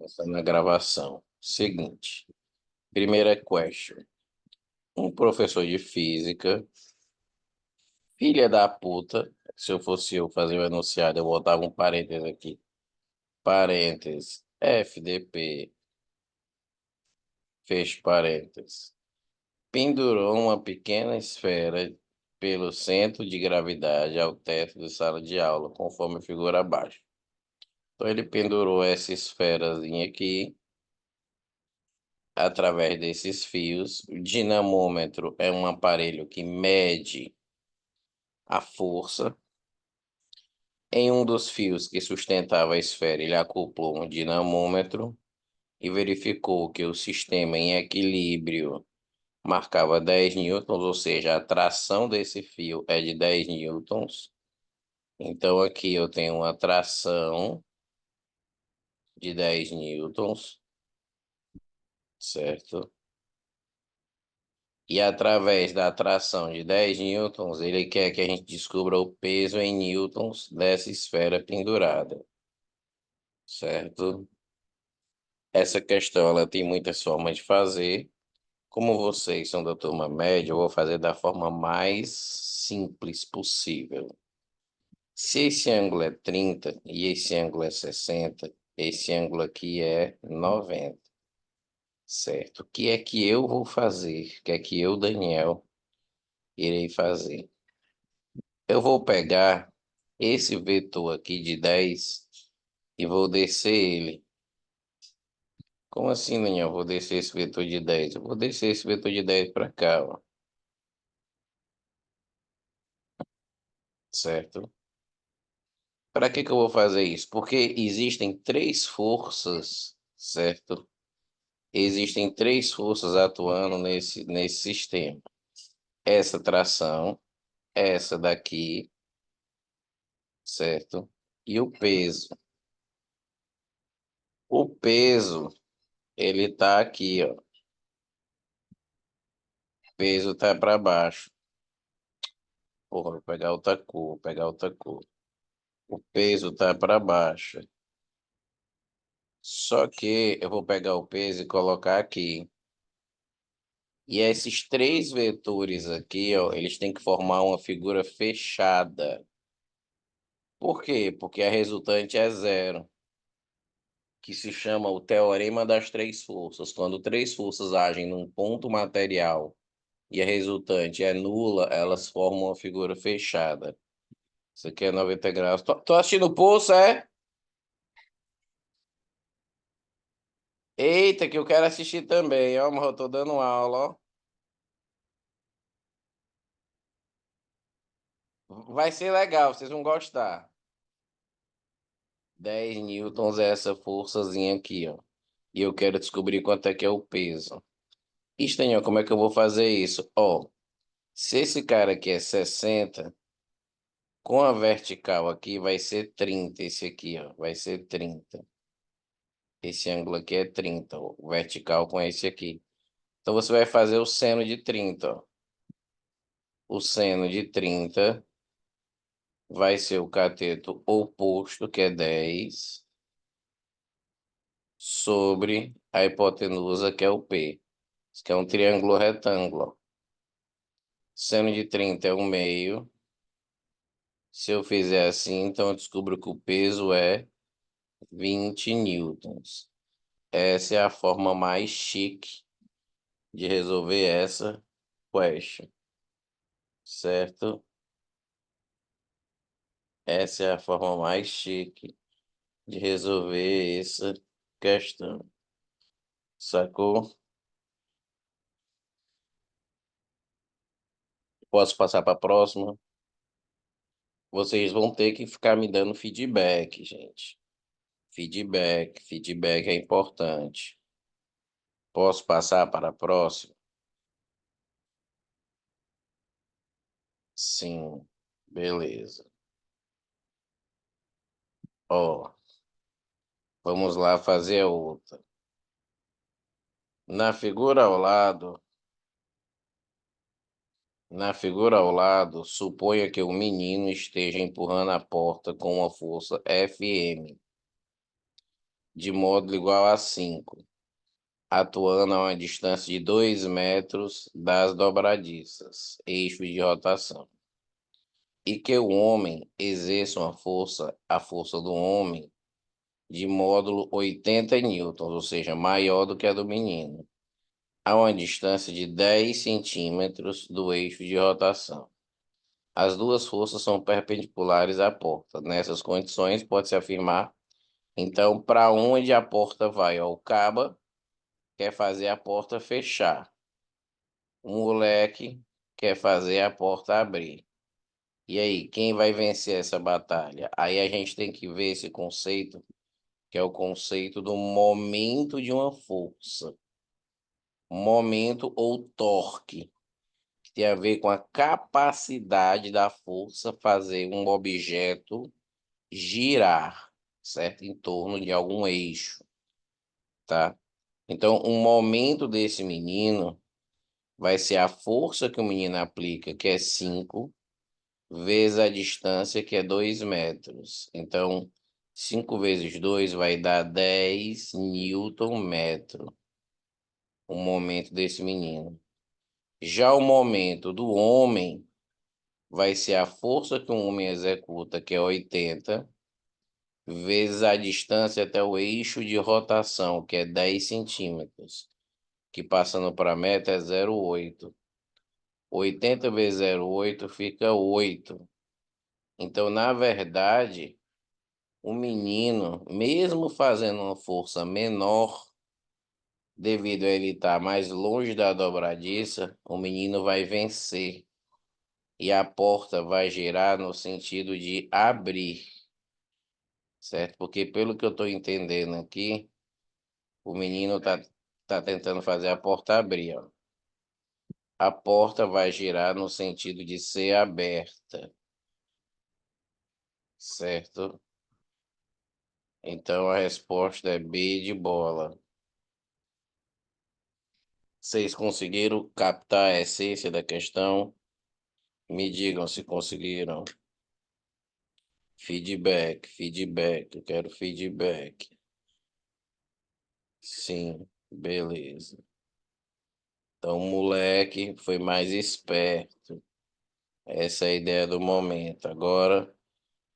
Começando a gravação. Seguinte. Primeira question. Um professor de física, filha da puta, se eu fosse eu fazer o enunciado, eu botava um parênteses aqui. Parênteses. FDP. Fecha parênteses. Pendurou uma pequena esfera pelo centro de gravidade ao teto da sala de aula, conforme a figura abaixo. Então ele pendurou essa esferazinha aqui através desses fios. O dinamômetro é um aparelho que mede a força. Em um dos fios que sustentava a esfera, ele acoplou um dinamômetro e verificou que o sistema em equilíbrio marcava 10 newtons, ou seja, a tração desse fio é de 10 newtons. Então aqui eu tenho uma tração de 10 newtons, certo? E através da atração de 10 newtons, ele quer que a gente descubra o peso em newtons dessa esfera pendurada, certo? Essa questão ela tem muitas formas de fazer. Como vocês são da turma média, eu vou fazer da forma mais simples possível. Se esse ângulo é 30 e esse ângulo é 60, esse ângulo aqui é 90, certo? O que é que eu vou fazer? O que é que eu, Daniel, irei fazer? Eu vou pegar esse vetor aqui de 10 e vou descer ele. Como assim, Daniel? Eu vou descer esse vetor de 10? Eu vou descer esse vetor de 10 para cá, ó. Certo? Para que eu vou fazer isso? Porque existem três forças, certo? Existem três forças atuando nesse sistema. Essa tração, essa daqui, certo? E o peso. O peso, ele tá aqui, ó. O peso tá para baixo. Porra, vou pegar outra cor, vou pegar outra cor. O peso tá para baixo. Só que eu vou pegar o peso e colocar aqui. E esses três vetores aqui, ó, eles têm que formar uma figura fechada. Por quê? Porque a resultante é zero, que se chama o teorema das três forças. Quando três forças agem num ponto material e a resultante é nula, elas formam uma figura fechada. Isso aqui é 90 graus. Tô assistindo o Pulso, é? Eita, que eu quero assistir também, ó, mas eu tô dando aula, ó. Vai ser legal, vocês vão gostar. 10 newtons é essa forçazinha aqui, ó. E eu quero descobrir quanto é que é o peso. Estranho, como é que eu vou fazer isso? Ó, se esse cara aqui é 60, com a vertical aqui vai ser 30, esse aqui, ó, vai ser 30. Esse ângulo aqui é 30, ó, o vertical com esse aqui. Então você vai fazer o seno de 30, ó. O seno de 30 vai ser o cateto oposto, que é 10, sobre a hipotenusa, que é o P. Isso aqui é um triângulo retângulo. Seno de 30 é 1/2. Se eu fizer assim, então eu descubro que o peso é 20 newtons. Essa é a forma mais chique de resolver essa question, certo? Essa é a forma mais chique de resolver essa questão. Sacou? Posso passar para a próxima? Vocês vão ter que ficar me dando feedback, gente. Feedback é importante. Posso passar para a próxima? Sim, beleza. Ó, vamos lá fazer a outra. Na figura ao lado, suponha que o menino esteja empurrando a porta com uma força Fm. de módulo igual a 5, atuando a uma distância de 2 metros das dobradiças, eixos de rotação. E que o homem exerça uma força, a força do homem, de módulo 80 newtons, ou seja, maior do que a do menino, a uma distância de 10 centímetros do eixo de rotação. As duas forças são perpendiculares à porta. Nessas condições, pode-se afirmar, então, para onde a porta vai? Ó, o caba quer fazer a porta fechar. O moleque quer fazer a porta abrir. E aí, quem vai vencer essa batalha? Aí a gente tem que ver esse conceito, que é o conceito do momento de uma força. Momento ou torque, que tem a ver com a capacidade da força fazer um objeto girar, certo? Em torno de algum eixo, tá? Então, o momento desse menino vai ser a força que o menino aplica, que é 5, vezes a distância, que é 2 metros. Então, 5 vezes 2 vai dar 10 Newton metro, o momento desse menino. Já o momento do homem vai ser a força que um homem executa, que é 80, vezes a distância até o eixo de rotação, que é 10 centímetros, que passando para a meta é 0,8. 80 vezes 0,8 fica 8. Então, na verdade, o menino, mesmo fazendo uma força menor, devido a ele estar mais longe da dobradiça, o menino vai vencer. E a porta vai girar no sentido de abrir, certo? Porque pelo que eu estou entendendo aqui, o menino tá tentando fazer a porta abrir, ó. A porta vai girar no sentido de ser aberta, certo? Então a resposta é B de bola. Vocês conseguiram captar a essência da questão? Me digam se conseguiram. Feedback, feedback, eu quero feedback. Sim, beleza. Então, o moleque foi mais esperto. Essa é a ideia do momento. Agora,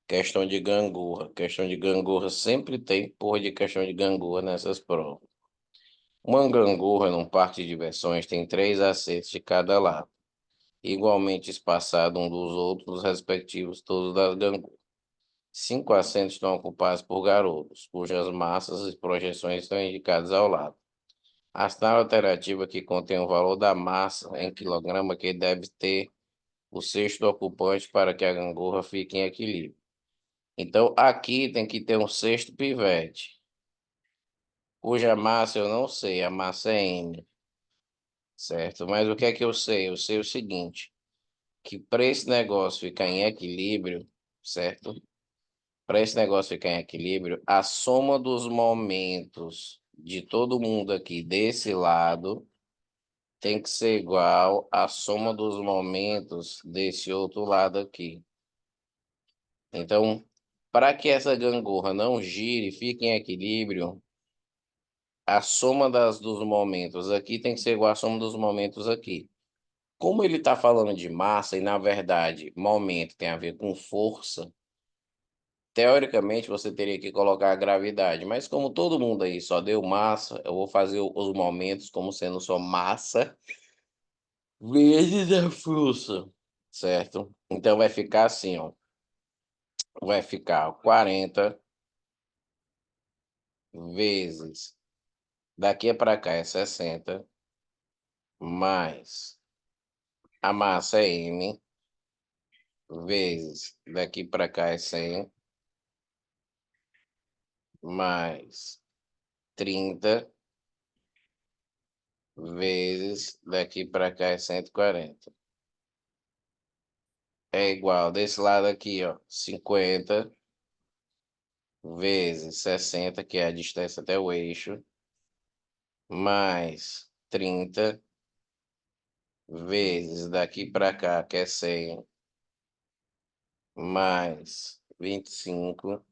questão de gangorra. Questão de gangorra sempre tem porra de questão de gangorra nessas provas. Uma gangorra num parque de diversões tem 3 assentos de cada lado, igualmente espaçados um dos outros, respectivos todos das gangorras. 5 assentos estão ocupados por garotos, cujas massas e projeções estão indicadas ao lado. A alternativa que contém o valor da massa em quilograma que deve ter o sexto ocupante para que a gangorra fique em equilíbrio. Então, aqui tem que ter um sexto pivete, cuja massa eu não sei, a massa é M, certo? Mas o que é que eu sei? Eu sei o seguinte, que para esse negócio ficar em equilíbrio, certo? Para esse negócio ficar em equilíbrio, a soma dos momentos de todo mundo aqui desse lado tem que ser igual à soma dos momentos desse outro lado aqui. Então, para que essa gangorra não gire, fique em equilíbrio, a soma dos momentos aqui tem que ser igual à soma dos momentos aqui. Como ele está falando de massa e, na verdade, momento tem a ver com força, teoricamente você teria que colocar a gravidade. Mas como todo mundo aí só deu massa, eu vou fazer os momentos como sendo só massa vezes a força, certo? Então vai ficar assim, ó. Vai ficar 40 vezes. Daqui para cá é 60, mais a massa é M, vezes daqui para cá é 100, mais 30, vezes daqui para cá é 140. É igual desse lado aqui, ó, 50 vezes 60, que é a distância até o eixo, mais 30 vezes daqui para cá, que é 100, mais 25,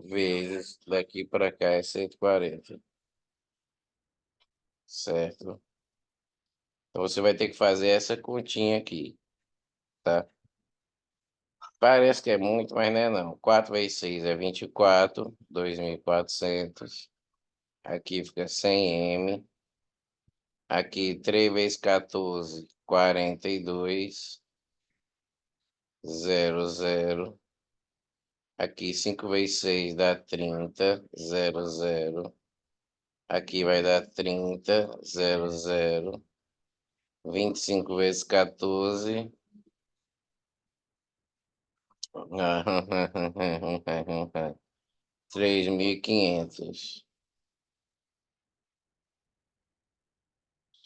vezes daqui para cá é 140, certo? Então você vai ter que fazer essa continha aqui, tá? Parece que é muito, mas não é não. 4 vezes 6 é 24, 2.400. Aqui fica 100M. Aqui 3 vezes 14, 42, 00. Aqui 5 vezes 6 dá 30, 00. Aqui vai dar 30, 00. 25 vezes 14. 3.500,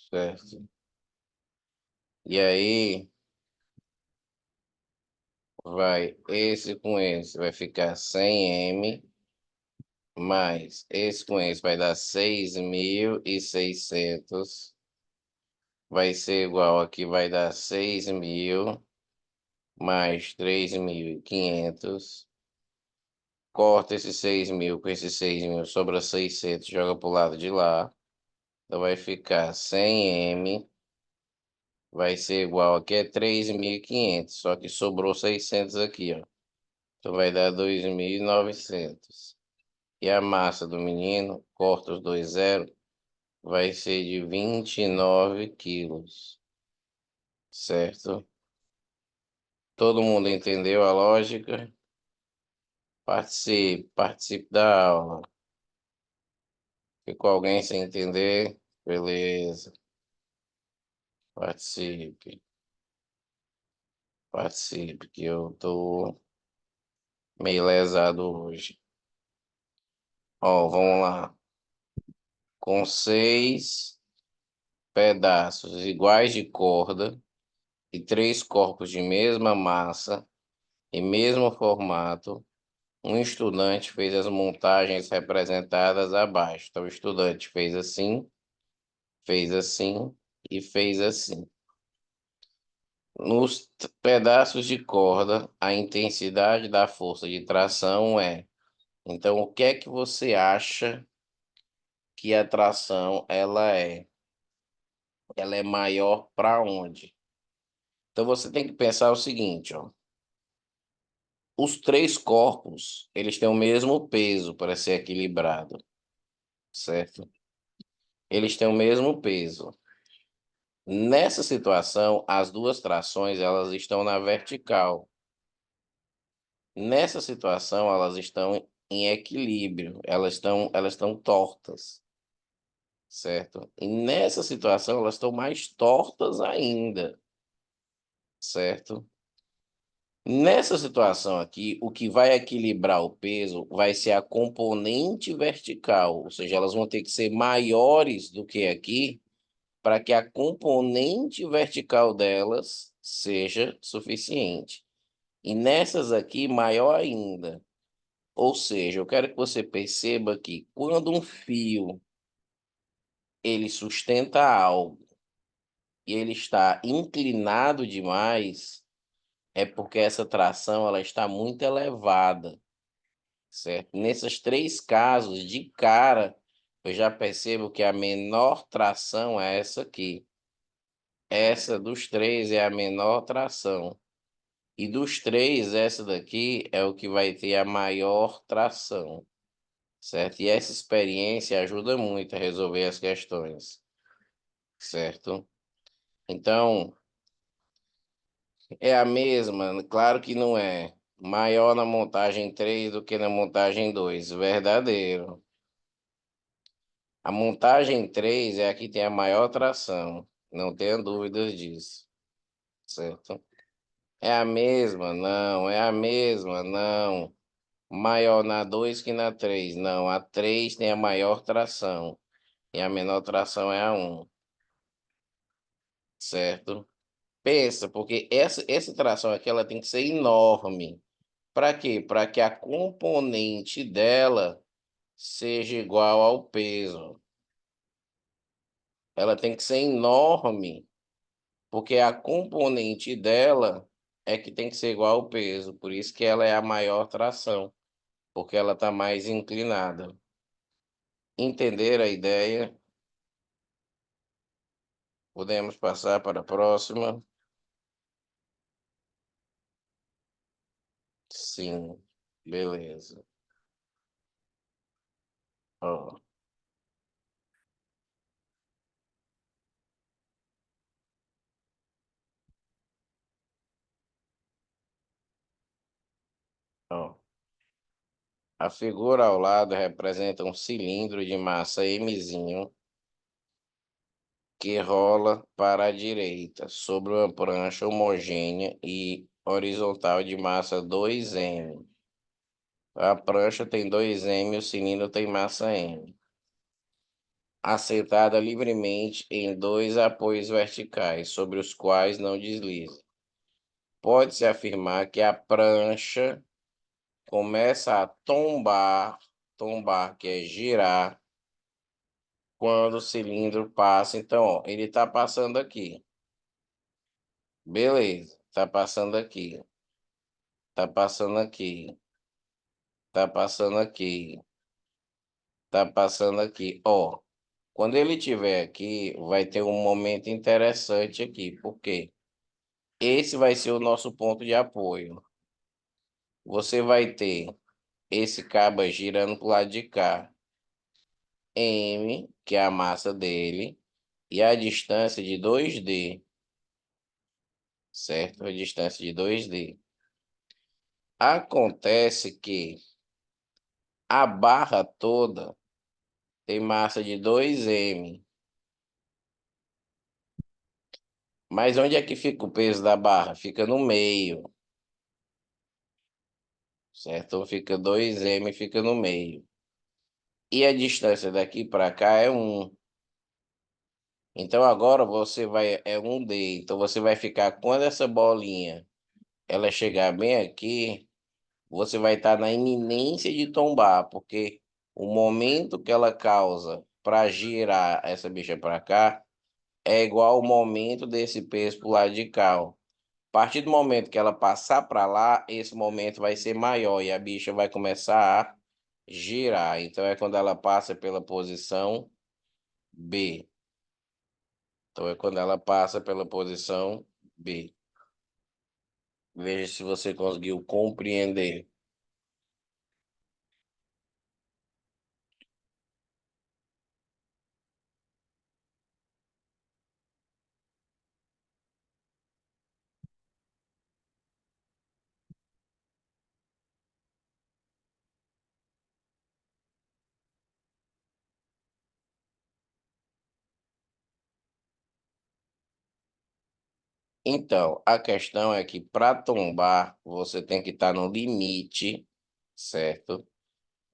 certo? E aí, vai esse com esse, vai ficar 100M, mais esse com esse vai dar 6.600. Vai ser igual aqui, vai dar 6.000 mais 3.500. Corta esses 6.000 com esses 6.000, sobra 600, joga pro lado de lá. Então vai ficar 100M, vai ser igual aqui é 3.500, só que sobrou 600 aqui, ó. Então vai dar 2.900. E a massa do menino, corta os dois zeros, vai ser de 29 quilos, certo? Todo mundo entendeu a lógica? Participe, participe da aula. Ficou alguém sem entender? Beleza. Participe. Participe, que eu tô meio lesado hoje. Ó, vamos lá. Com 6 pedaços iguais de corda e 3 corpos de mesma massa e mesmo formato, um estudante fez as montagens representadas abaixo. Então, o estudante fez assim e fez assim. Nos pedaços de corda, a intensidade da força de tração é. Então, o que é que você acha que a tração ela é? Ela é maior para onde? Então, você tem que pensar o seguinte, ó. Os 3 corpos, eles têm o mesmo peso para ser equilibrado, certo? Eles têm o mesmo peso. Nessa situação, as duas trações elas estão na vertical. Nessa situação, elas estão em equilíbrio, elas estão tortas, certo? E nessa situação, elas estão mais tortas ainda, certo? Nessa situação aqui, o que vai equilibrar o peso vai ser a componente vertical, ou seja, elas vão ter que ser maiores do que aqui para que a componente vertical delas seja suficiente. E nessas aqui, maior ainda. Ou seja, eu quero que você perceba que quando um fio ele sustenta algo e ele está inclinado demais, é porque essa tração ela está muito elevada, certo? Nesses 3 casos, de cara, eu já percebo que a menor tração é essa aqui. Essa dos 3 é a menor tração. E dos 3, essa daqui é o que vai ter a maior tração, certo? E essa experiência ajuda muito a resolver as questões, certo? Então, é a mesma? Claro que não é. Maior na montagem 3 do que na montagem 2, verdadeiro. A montagem 3 é a que tem a maior tração, não tenha dúvidas disso, certo? É a mesma? Não. É a mesma? Não. Maior na 2 que na 3. Não, a 3 tem a maior tração e a menor tração é a 1, certo? Pensa, porque essa tração aqui ela tem que ser enorme. Para quê? Para que a componente dela seja igual ao peso. Ela tem que ser enorme, porque a componente dela é que tem que ser igual ao peso. Por isso que ela é a maior tração. porque ela está mais inclinada. Entender a ideia? Podemos passar para a próxima? Sim, beleza. Ó, ó. A figura ao lado representa um cilindro de massa Mzinho que rola para a direita sobre uma prancha homogênea e horizontal de massa 2M. A prancha tem 2M e o cilindro tem massa M. Assentada livremente em dois apoios verticais, sobre os quais não desliza. Pode-se afirmar que a prancha começa a tombar, que é girar, quando o cilindro passa. Então, ó, ele está passando aqui. Beleza, está passando aqui. Está passando aqui. Está passando aqui. Está passando aqui. Ó, quando ele estiver aqui, vai ter um momento interessante aqui. Por quê? Esse vai ser o nosso ponto de apoio. Você vai ter esse cabo girando para o lado de cá. M, que é a massa dele, e a distância de 2D, certo? A distância de 2D. Acontece que a barra toda tem massa de 2M. Mas onde é que fica o peso da barra? Fica no meio, certo? Fica 2M, fica no meio. E a distância daqui para cá é 1. Então agora você vai, é 1D. Então você vai ficar, quando essa bolinha ela chegar bem aqui, você vai estar na iminência de tombar, porque o momento que ela causa para girar essa bicha para cá é igual ao momento desse peso pro lado de cá, ó. A partir do momento que ela passar para lá, esse momento vai ser maior e a bicha vai começar a girar. Então é quando ela passa pela posição B. Então é quando ela passa pela posição B. Veja se você conseguiu compreender. Então, a questão é que para tombar, você tem que estar no limite, certo?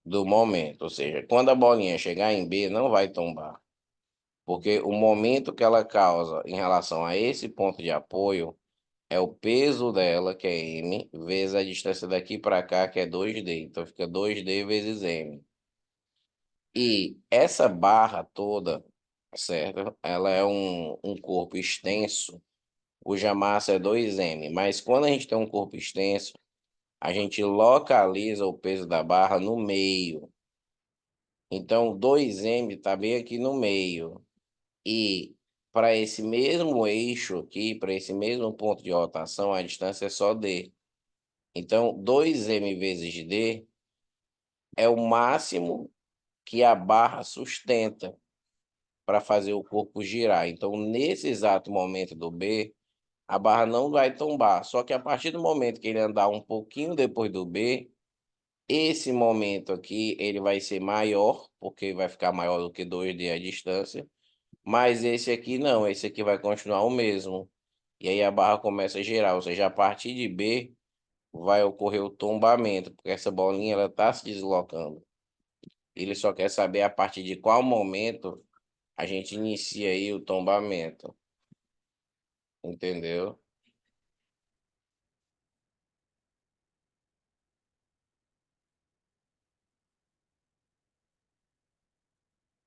Do momento. Ou seja, quando a bolinha chegar em B, não vai tombar. Porque o momento que ela causa em relação a esse ponto de apoio é o peso dela, que é M, vezes a distância daqui para cá, que é 2D. Então fica 2D vezes M. E essa barra toda, certo? Ela é um corpo extenso, cuja massa é 2M. Mas quando a gente tem um corpo extenso, a gente localiza o peso da barra no meio. Então, 2M está bem aqui no meio. E para esse mesmo eixo aqui, para esse mesmo ponto de rotação, a distância é só D. Então, 2M vezes D é o máximo que a barra sustenta para fazer o corpo girar. Então, nesse exato momento do B, a barra não vai tombar. Só que a partir do momento que ele andar um pouquinho depois do B, esse momento aqui ele vai ser maior, porque vai ficar maior do que 2D a distância. Mas esse aqui não, esse aqui vai continuar o mesmo. E aí a barra começa a girar, ou seja, a partir de B vai ocorrer o tombamento, porque essa bolinha ela está se deslocando. Ele só quer saber a partir de qual momento a gente inicia aí o tombamento, entendeu?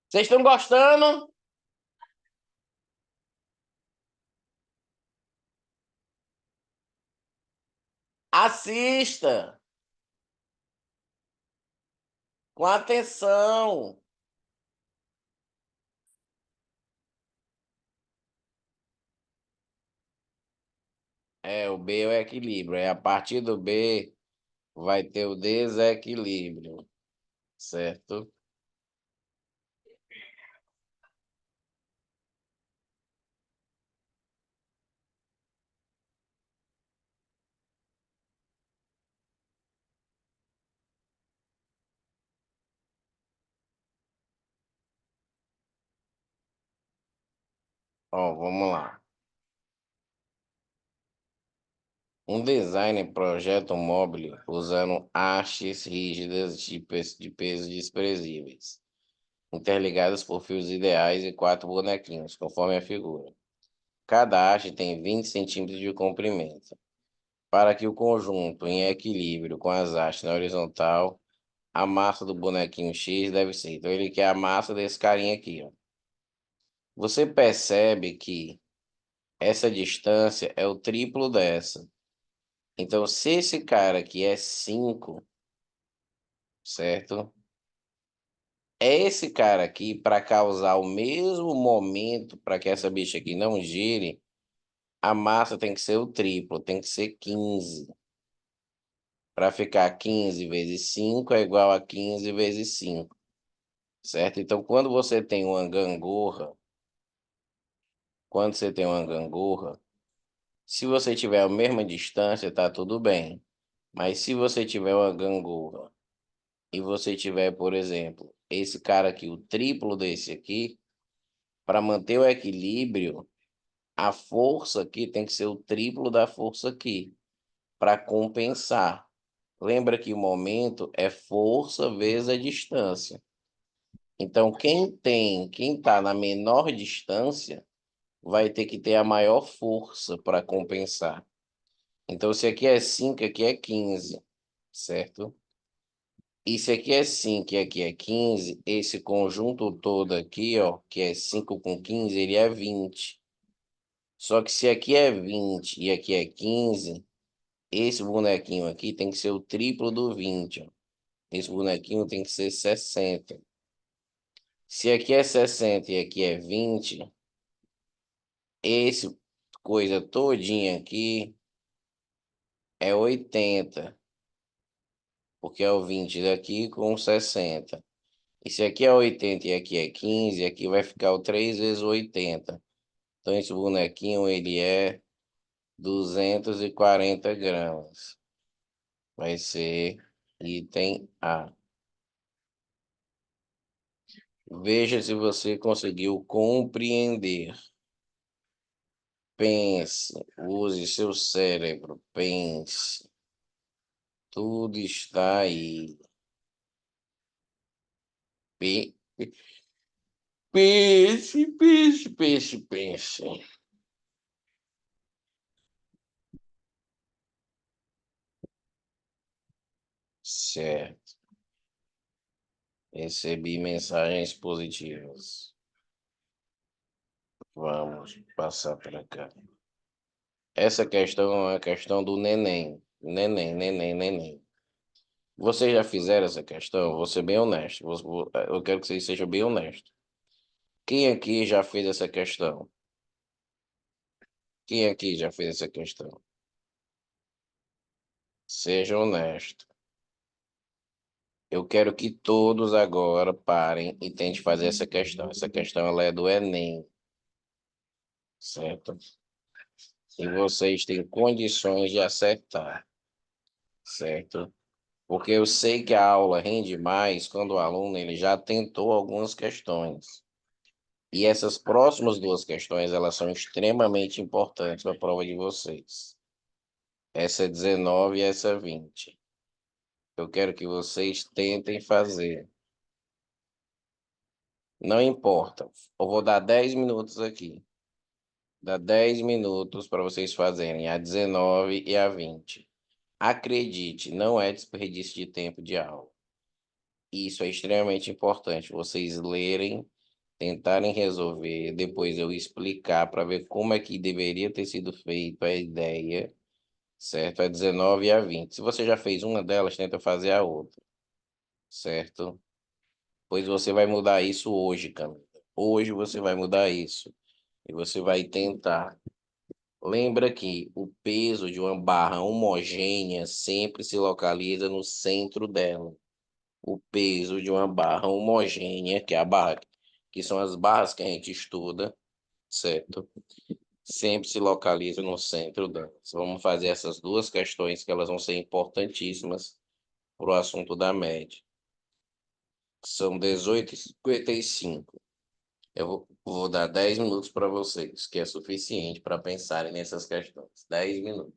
Vocês estão gostando? Assista! Com atenção. O B é o equilíbrio. A partir do B vai ter o desequilíbrio, certo? Ó, vamos lá. Um designer projeta um móvel usando hastes rígidas de pesos desprezíveis, interligadas por fios ideais e 4 bonequinhos, conforme a figura. Cada haste tem 20 centímetros de comprimento. Para que o conjunto em equilíbrio com as hastes na horizontal, a massa do bonequinho X deve ser. Então, ele quer a massa desse carinha aqui, ó. Você percebe que essa distância é o triplo dessa. Então, se esse cara aqui é 5, certo? É esse cara aqui, para causar o mesmo momento, para que essa bicha aqui não gire, a massa tem que ser o triplo, tem que ser 15. Para ficar 15 vezes 5 é igual a 15 vezes 5, certo? Então, quando você tem uma gangorra, se você tiver a mesma distância, tá tudo bem. Mas se você tiver uma gangorra e você tiver, por exemplo, esse cara aqui, o triplo desse aqui, para manter o equilíbrio, a força aqui tem que ser o triplo da força aqui, para compensar. Lembra que o momento é força vezes a distância. Então, quem está na menor distância vai ter que ter a maior força para compensar. Então, se aqui é 5, aqui é 15, certo? E se aqui é 5 e aqui é 15, esse conjunto todo aqui, ó, que é 5 com 15, ele é 20. Só que se aqui é 20 e aqui é 15, esse bonequinho aqui tem que ser o triplo do 20, ó. Esse bonequinho tem que ser 60. Se aqui é 60 e aqui é 20, esse coisa todinha aqui é 80, porque é o 20 daqui com 60. E se aqui é 80 e aqui é 15, aqui vai ficar o 3 vezes 80. Então esse bonequinho ele é 240 gramas. Vai ser item A. Veja se você conseguiu compreender. Pense, use seu cérebro, pense. Tudo está aí. Pe- Pense, pense, pense, pense. Certo. Recebi mensagens positivas. Vamos passar para cá. Essa questão é a questão do neném. Neném, neném, neném. Vocês já fizeram essa questão? Vou ser bem honesto. Eu quero que vocês sejam bem honestos. Quem aqui já fez essa questão? Quem aqui já fez essa questão? Seja honesto. Eu quero que todos agora parem e tentem fazer essa questão. Essa questão ela é do Enem, certo? E vocês têm condições de acertar, certo? Porque eu sei que a aula rende mais quando o aluno ele já tentou algumas questões. E essas próximas duas questões, elas são extremamente importantes para a prova de vocês. Essa é 19 e essa é 20. Eu quero que vocês tentem fazer. Não importa. Eu vou dar 10 minutos aqui. Dá 10 minutos para vocês fazerem a 19 e a 20. Acredite, não é desperdício de tempo de aula. Isso é extremamente importante. Vocês lerem, tentarem resolver, depois eu explicar para ver como é que deveria ter sido feito a ideia, certo? A 19 e a 20. Se você já fez uma delas, tenta fazer a outra, certo? Pois você vai mudar isso hoje, Camila. Hoje você vai mudar isso. E você vai tentar. Lembra que o peso de uma barra homogênea sempre se localiza no centro dela. O peso de uma barra homogênea, que é a barra, que são as barras que a gente estuda, certo? Sempre se localiza no centro delas. Vamos fazer essas duas questões que elas vão ser importantíssimas para o assunto da média. São 18h55. Eu vou dar 10 minutos para vocês, que é suficiente para pensarem nessas questões. 10 minutos.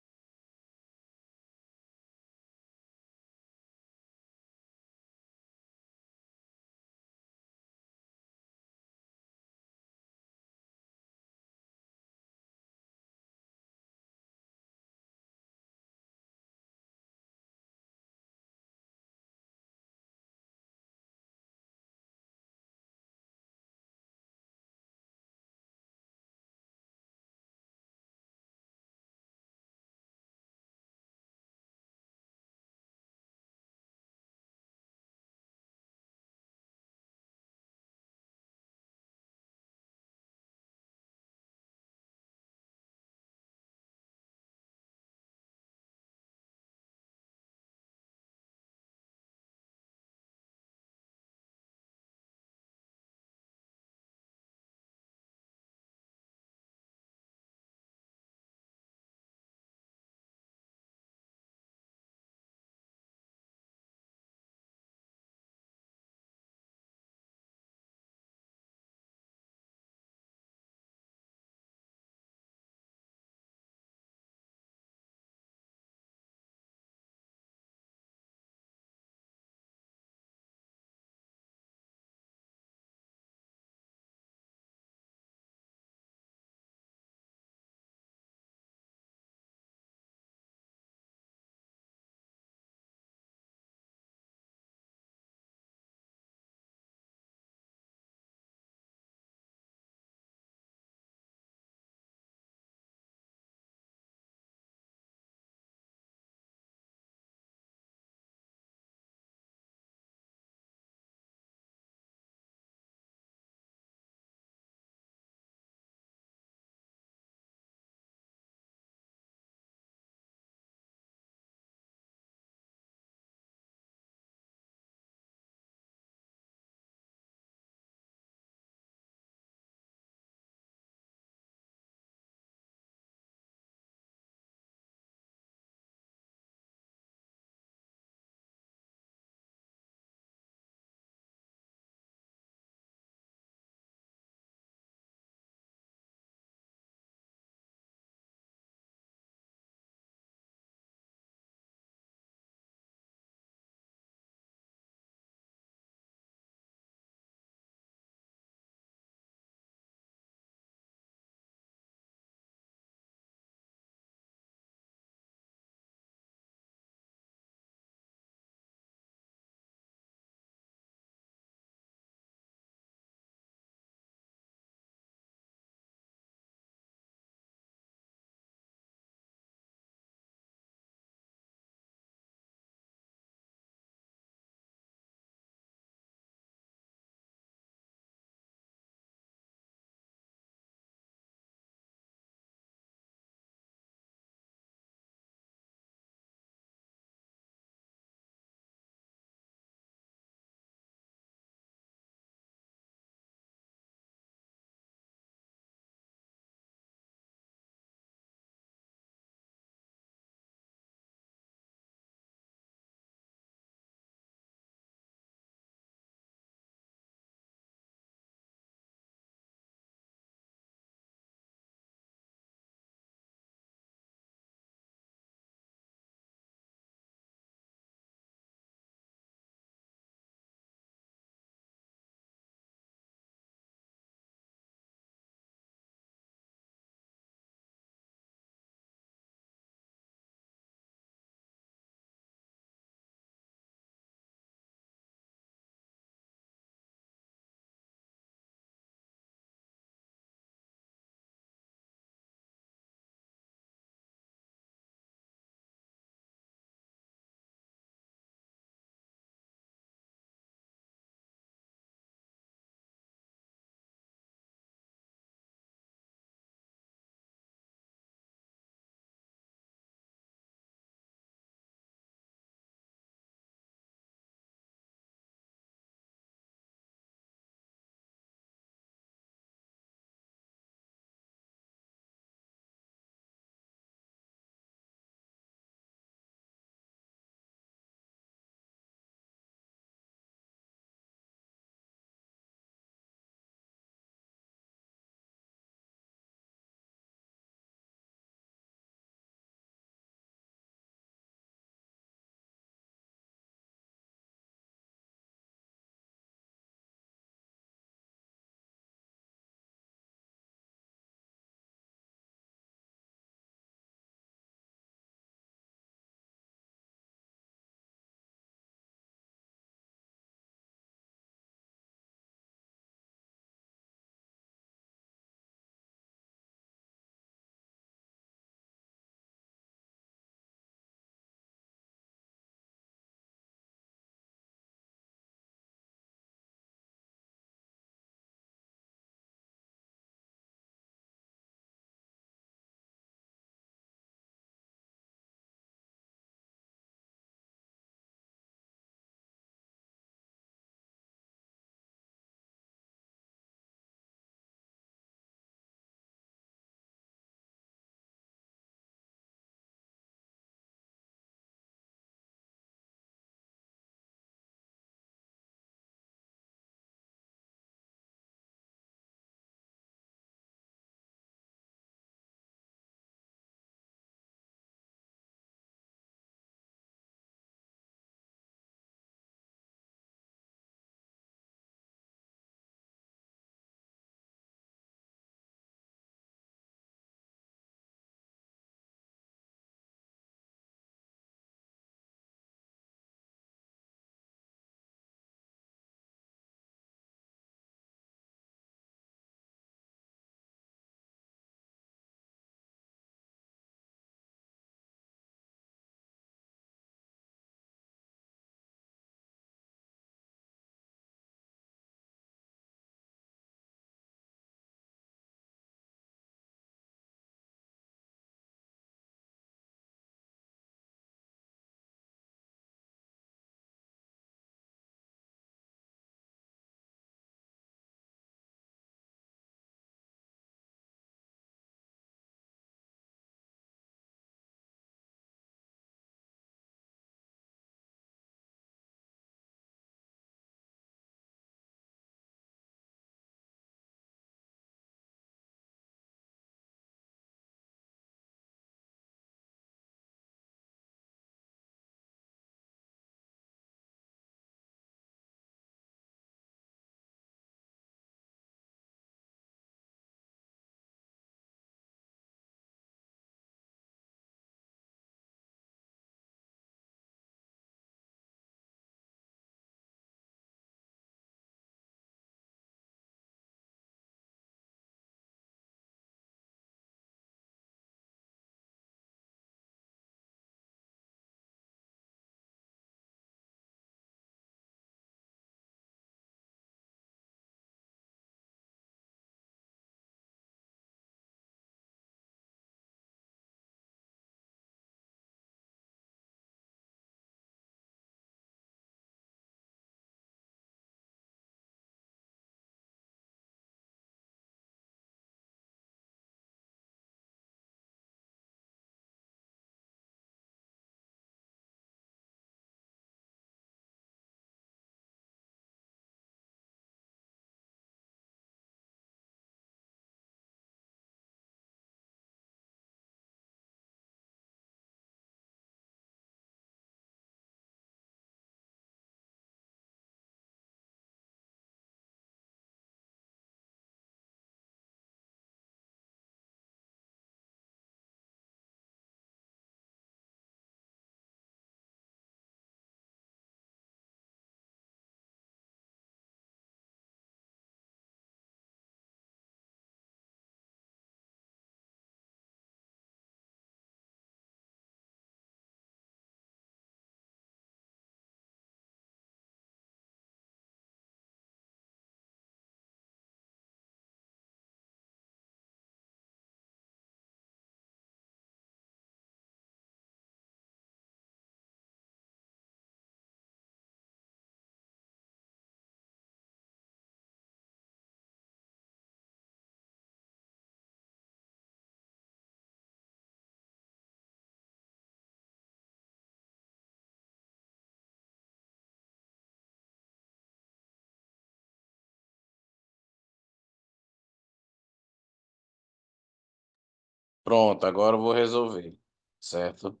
Pronto, agora eu vou resolver, certo?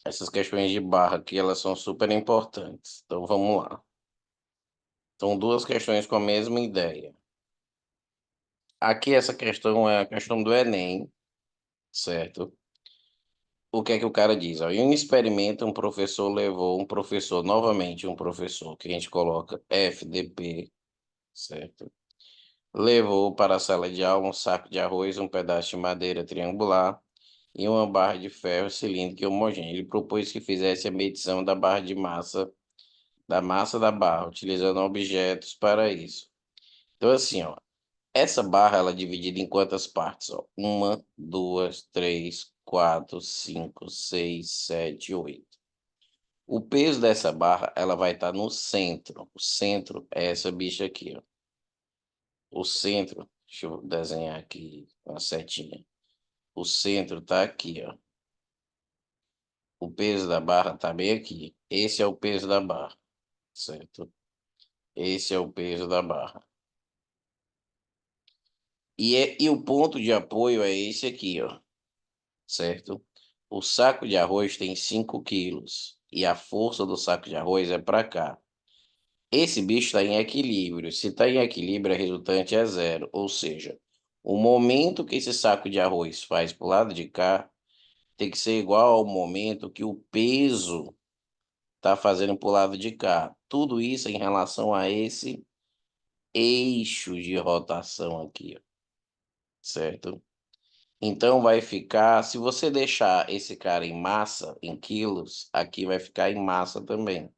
Essas questões de barra aqui, elas são super importantes. Então, vamos lá. São duas questões com a mesma ideia. Aqui, essa questão é a questão do Enem, certo? O que é que o cara diz? Ó, em um experimento, um professor, novamente um professor, que a gente coloca FDP, certo? Levou para a sala de aula um saco de arroz, um pedaço de madeira triangular e uma barra de ferro cilíndrica e homogênea. Ele propôs que fizesse a medição da barra de massa, da massa da barra, utilizando objetos para isso. Então, assim, ó, essa barra ela é dividida em quantas partes? Ó? Uma, duas, três, quatro, cinco, seis, sete, oito. O peso dessa barra ela vai estar no centro. O centro é essa bicha aqui, ó. O centro, deixa eu desenhar aqui uma setinha. O centro está aqui, ó. O peso da barra está bem aqui. Esse é o peso da barra, certo? Esse é o peso da barra. E o ponto de apoio é esse aqui, ó, certo? O saco de arroz tem 5 quilos e a força do saco de arroz é para cá. Esse bicho está em equilíbrio. Se está em equilíbrio, a resultante é zero. Ou seja, o momento que esse saco de arroz faz para o lado de cá tem que ser igual ao momento que o peso está fazendo para o lado de cá. Tudo isso em relação a esse eixo de rotação aqui, ó, certo? Então vai ficar, se você deixar esse cara em massa, em quilos, aqui vai ficar em massa também.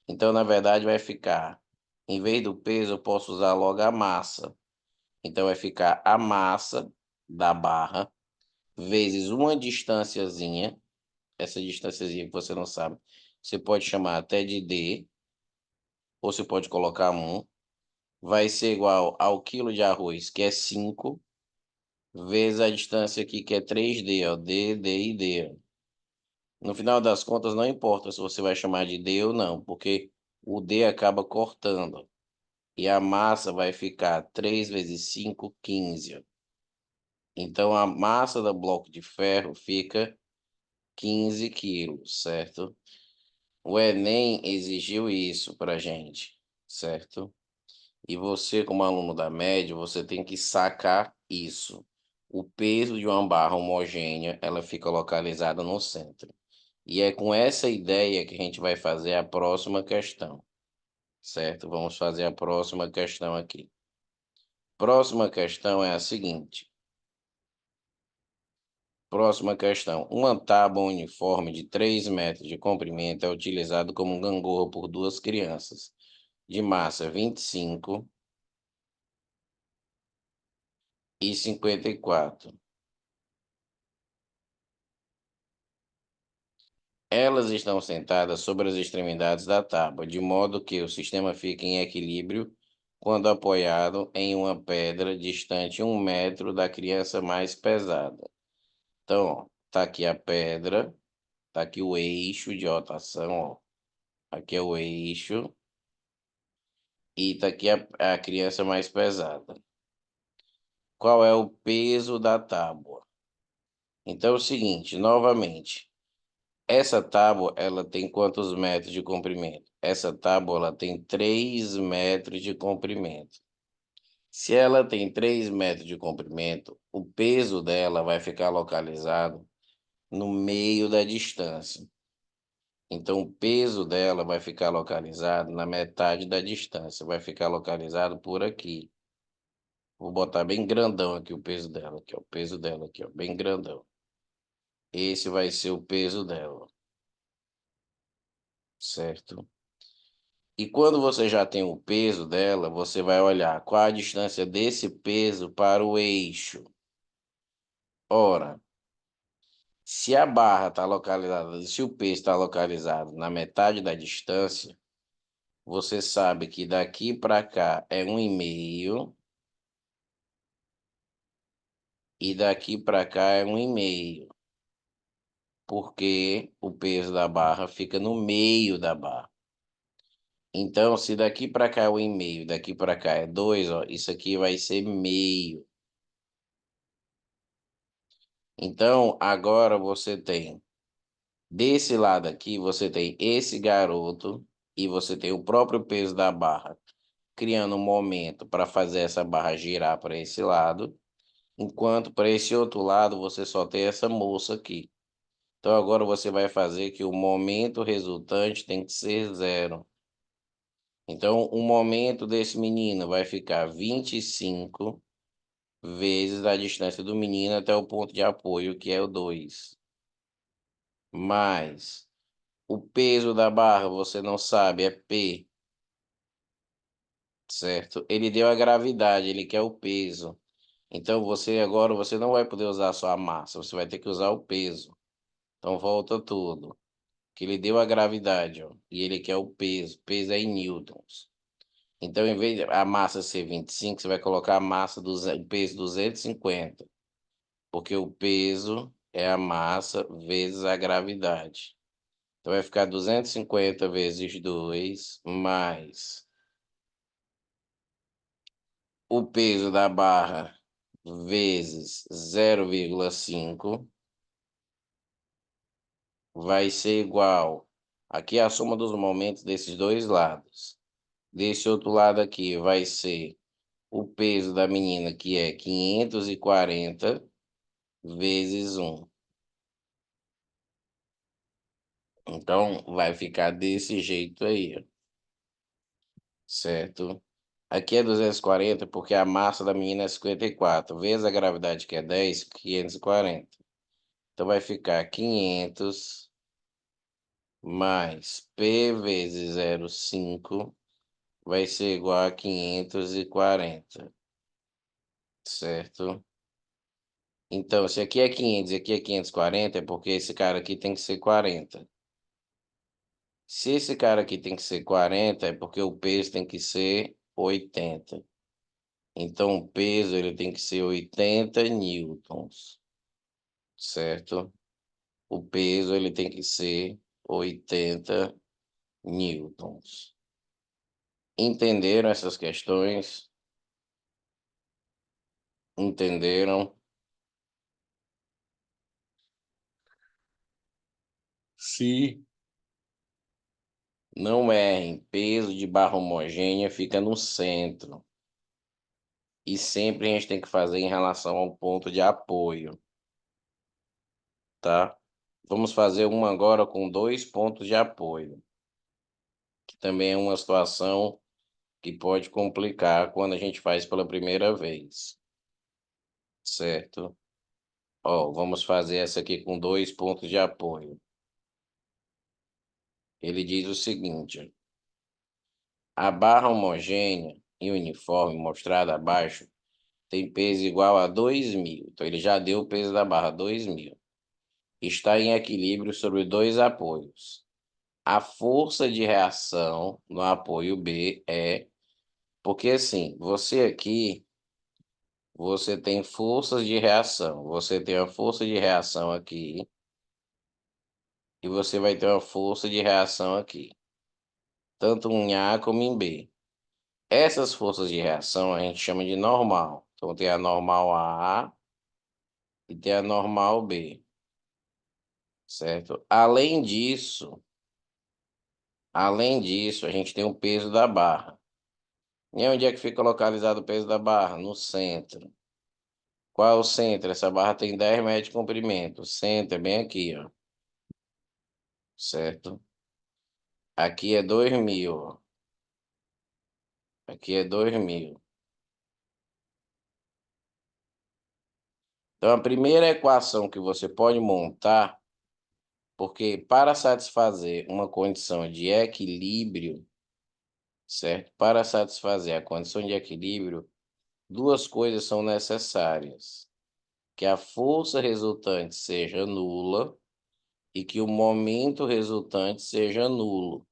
Então, na verdade, vai ficar, em vez do peso, eu posso usar logo a massa. Então, vai ficar a massa da barra vezes uma distânciazinha, essa distânciazinha que você não sabe, você pode chamar até de D, ou você pode colocar 1, vai ser igual ao quilo de arroz, que é 5, vezes a distância aqui, que é 3D, ó, D, D e D. No final das contas, não importa se você vai chamar de D ou não, porque o D acaba cortando. E a massa vai ficar 3 vezes 5, 15. Então, a massa do bloco de ferro fica 15 quilos, certo? O Enem exigiu isso para gente, certo? E você, como aluno da média, você tem que sacar isso. O peso de uma barra homogênea, ela fica localizada no centro. E é com essa ideia que a gente vai fazer a próxima questão, certo? Vamos fazer a próxima questão aqui. Próxima questão é a seguinte. Próxima questão. Uma tábua uniforme de 3 metros de comprimento é utilizado como gangorra por duas crianças, de massa 25 e 54. Elas estão sentadas sobre as extremidades da tábua, de modo que o sistema fica em equilíbrio quando apoiado em uma pedra distante 1 metro da criança mais pesada. Então, ó, tá aqui a pedra, tá aqui o eixo de rotação, ó. Aqui é o eixo e tá aqui a criança mais pesada. Qual é o peso da tábua? Então é o seguinte, novamente, essa tábua, ela tem quantos metros de comprimento? Essa tábua, ela tem 3 metros de comprimento. Se ela tem 3 metros de comprimento, o peso dela vai ficar localizado no meio da distância. Então, o peso dela vai ficar localizado na metade da distância. Vai ficar localizado por aqui. Vou botar bem grandão aqui o peso dela. Aqui, ó, o peso dela aqui, ó, bem grandão. Esse vai ser o peso dela, certo? E quando você já tem o peso dela, você vai olhar qual a distância desse peso para o eixo. Ora, se a barra está localizada, se o peso está localizado na metade da distância, você sabe que daqui para cá é 1,5 e daqui para cá é 1,5, porque o peso da barra fica no meio da barra. Então, se daqui para cá é 1,5, daqui para cá é 2, ó, isso aqui vai ser meio. Então, agora você tem, desse lado aqui, você tem esse garoto e você tem o próprio peso da barra, criando um momento para fazer essa barra girar para esse lado, enquanto para esse outro lado você só tem essa moça aqui. Então, agora você vai fazer que o momento resultante tem que ser zero. Então, o momento desse menino vai ficar 25 vezes a distância do menino até o ponto de apoio, que é o 2. Mais o peso da barra, você não sabe, é P, certo? Ele deu a gravidade, ele quer o peso. Então, você não vai poder usar só a massa, você vai ter que usar o peso. Então, volta tudo. Que ele deu a gravidade, ó, e ele quer o peso. Peso é em newtons. Então, em vez de a massa ser 25, você vai colocar a massa o peso 250, porque o peso é a massa vezes a gravidade. Então, vai ficar 250 vezes 2 mais o peso da barra vezes 0,5 vai ser igual. Aqui é a soma dos momentos desses dois lados. Desse outro lado aqui vai ser o peso da menina, que é 540 vezes 1. Então, vai ficar desse jeito aí, ó, certo? Aqui é 240 porque a massa da menina é 54, vezes a gravidade, que é 10, 540. Então, vai ficar 500 mais P vezes 0,5 vai ser igual a 540, certo? Então, se aqui é 500 e aqui é 540, é porque esse cara aqui tem que ser 40. Se esse cara aqui tem que ser 40, é porque o peso tem que ser 80. Então, o peso ele tem que ser 80 newtons, certo? O peso ele tem que ser 80 newtons. Entenderam essas questões? Entenderam? Se não errem, peso de barra homogênea fica no centro. E sempre a gente tem que fazer em relação ao ponto de apoio, tá? Vamos fazer uma agora com 2 pontos de apoio, que também é uma situação que pode complicar quando a gente faz pela primeira vez, certo? Ó, vamos fazer essa aqui com 2 pontos de apoio. Ele diz o seguinte: a barra homogênea e uniforme mostrada abaixo tem peso igual a 2.000. Então, ele já deu o peso da barra, 2.000. Está em equilíbrio sobre dois apoios. A força de reação no apoio B é... Porque, assim, você tem forças de reação. Você tem uma força de reação aqui e você vai ter uma força de reação aqui. Tanto em A como em B. Essas forças de reação a gente chama de normal. Então, tem a normal A e tem a normal B, certo? Além disso, a gente tem o peso da barra. E onde é que fica localizado o peso da barra? No centro. Qual é o centro? Essa barra tem 10 metros de comprimento. O centro é bem aqui, ó. Certo? Aqui é 2.000, ó. Aqui é 2.000. Então, a primeira equação que você pode montar, porque para satisfazer uma condição de equilíbrio, certo? Para satisfazer a condição de equilíbrio, duas coisas são necessárias: que a força resultante seja nula e que o momento resultante seja nulo,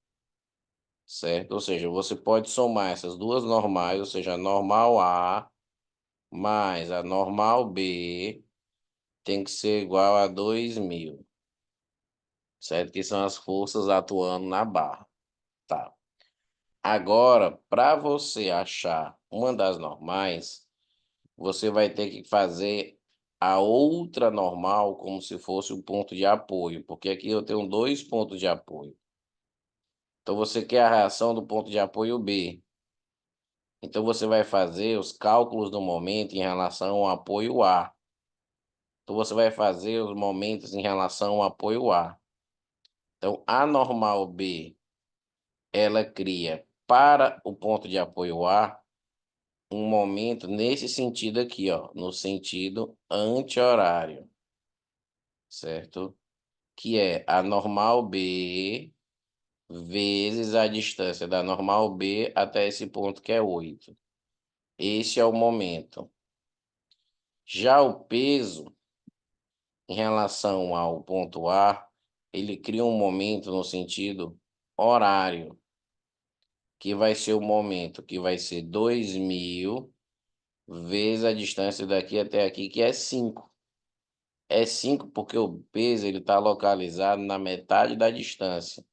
certo? Ou seja, você pode somar essas duas normais, ou seja, a normal A mais a normal B tem que ser igual a 2.000, certo? Que são as forças atuando na barra, tá? Agora, para você achar uma das normais, você vai ter que fazer a outra normal como se fosse o ponto de apoio, porque aqui eu tenho dois pontos de apoio. Então, você quer a reação do ponto de apoio B. Então, você vai fazer os cálculos do momento em relação ao apoio A. Então, você vai fazer os momentos em relação ao apoio A. Então, a normal B, ela cria para o ponto de apoio A um momento nesse sentido aqui, ó, no sentido anti-horário, certo? Que é a normal B vezes a distância da normal B até esse ponto que é 8. Esse é o momento. Já o peso, em relação ao ponto A, ele cria um momento no sentido horário, que vai ser o momento que vai ser 2.000 vezes a distância daqui até aqui, que é 5. É 5 porque o peso está localizado na metade da distância.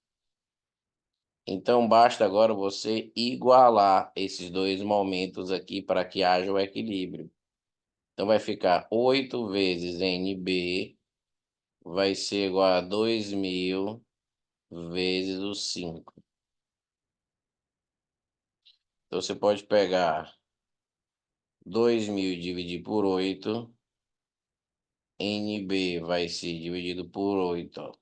Então, basta agora você igualar esses dois momentos aqui para que haja o equilíbrio. Então, vai ficar 8 vezes NB vai ser igual a 2.000 vezes o 5. Então, você pode pegar 2.000 e dividir por 8. NB vai ser dividido por 8, ó.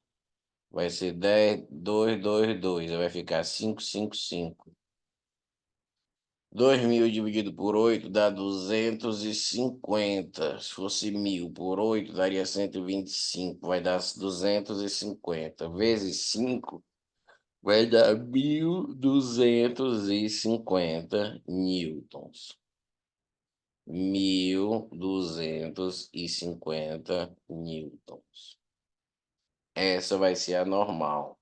Vai ser 10, 2, 2, 2. Vai ficar 5, 5, 5. 2.000 dividido por 8 dá 250. Se fosse 1.000 por 8, daria 125. Vai dar 250. Vezes 5 vai dar 1.250 newtons. 1.250 newtons. Essa vai ser a normal,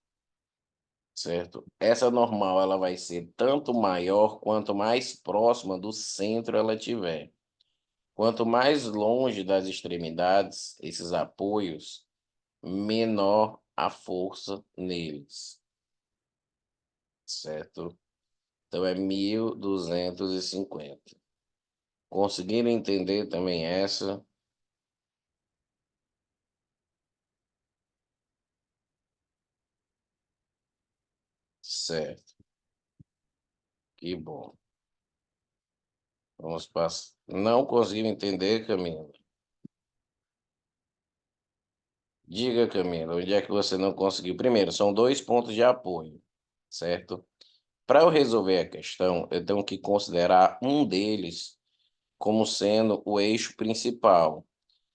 certo? Essa normal ela vai ser tanto maior quanto mais próxima do centro ela tiver. Quanto mais longe das extremidades esses apoios, menor a força neles, certo? Então é 1.250. Conseguiram entender também essa? Certo. Que bom. Vamos passar. Não conseguiram entender, Camila? Diga, Camila, onde é que você não conseguiu? Primeiro, são dois pontos de apoio, certo? Para eu resolver a questão, eu tenho que considerar um deles como sendo o eixo principal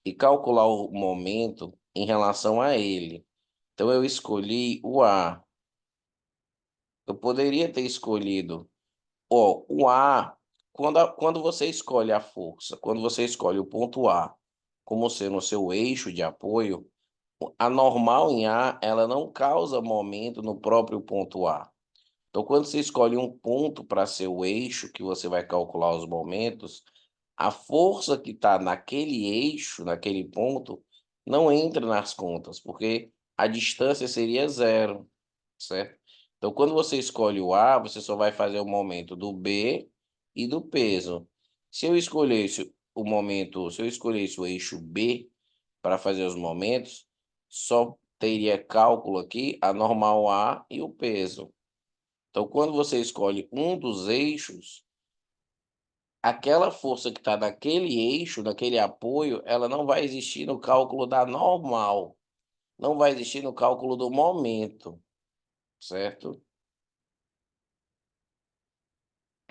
e calcular o momento em relação a ele. Então, eu escolhi o A. Eu poderia ter escolhido, ó, o A, quando você escolhe a força, quando você escolhe o ponto A como sendo o seu eixo de apoio, a normal em A, ela não causa momento no próprio ponto A. Então, quando você escolhe um ponto para ser o eixo que você vai calcular os momentos, a força que está naquele eixo, naquele ponto, não entra nas contas, porque a distância seria zero, certo? Então, quando você escolhe o A, você só vai fazer o momento do B e do peso. Se eu escolhesse o momento, se eu escolhesse o eixo B para fazer os momentos, só teria cálculo aqui a normal A e o peso. Então, quando você escolhe um dos eixos, aquela força que está naquele eixo, naquele apoio, ela não vai existir no cálculo da normal, não vai existir no cálculo do momento, certo?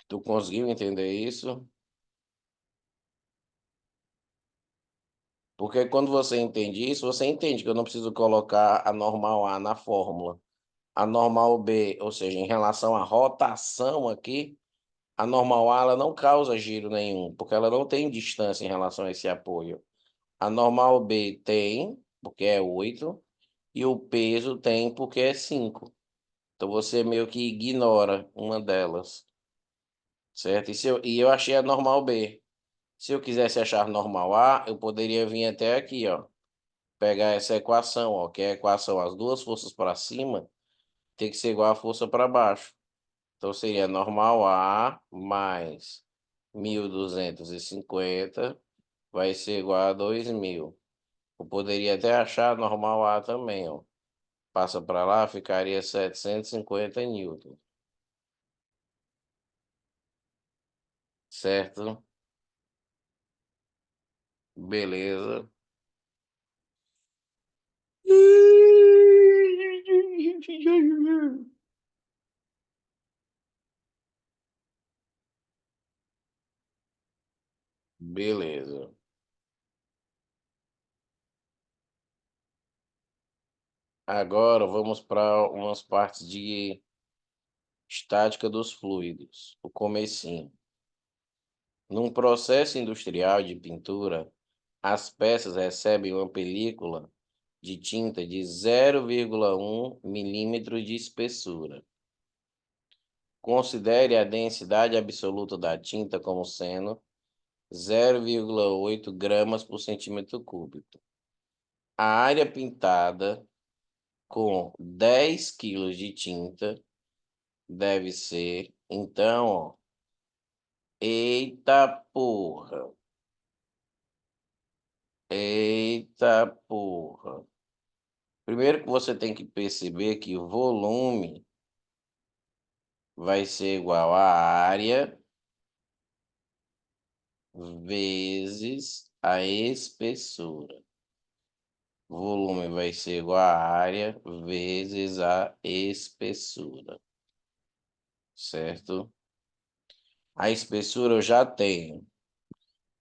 Tu conseguiu entender isso? Porque quando você entende isso, você entende que eu não preciso colocar a normal A na fórmula. A normal B, ou seja, em relação à rotação aqui, a normal A ela não causa giro nenhum, porque ela não tem distância em relação a esse apoio. A normal B tem, porque é 8, e o peso tem, porque é 5. Então você meio que ignora uma delas, certo? E eu achei a normal B. Se eu quisesse achar normal A, eu poderia vir até aqui, ó, pegar essa equação, ó, que é a equação, as duas forças para cima tem que ser igual a força para baixo. Então seria normal A mais 1.250 vai ser igual a 2.000. Eu poderia até achar normal A também, ó. Passa para lá, ficaria 750 newton. Certo? Beleza. Beleza. Agora vamos para umas partes de estática dos fluidos. O comecinho. Num processo industrial de pintura, as peças recebem uma película de tinta de 0,1 milímetro de espessura. Considere a densidade absoluta da tinta como sendo 0,8 gramas por centímetro cúbico. A área pintada com 10 quilos de tinta deve ser, então, ó, eita porra, eita porra. Primeiro que você tem que perceber que o volume vai ser igual à área vezes a espessura. Volume vai ser igual à área vezes a espessura, certo? A espessura eu já tenho.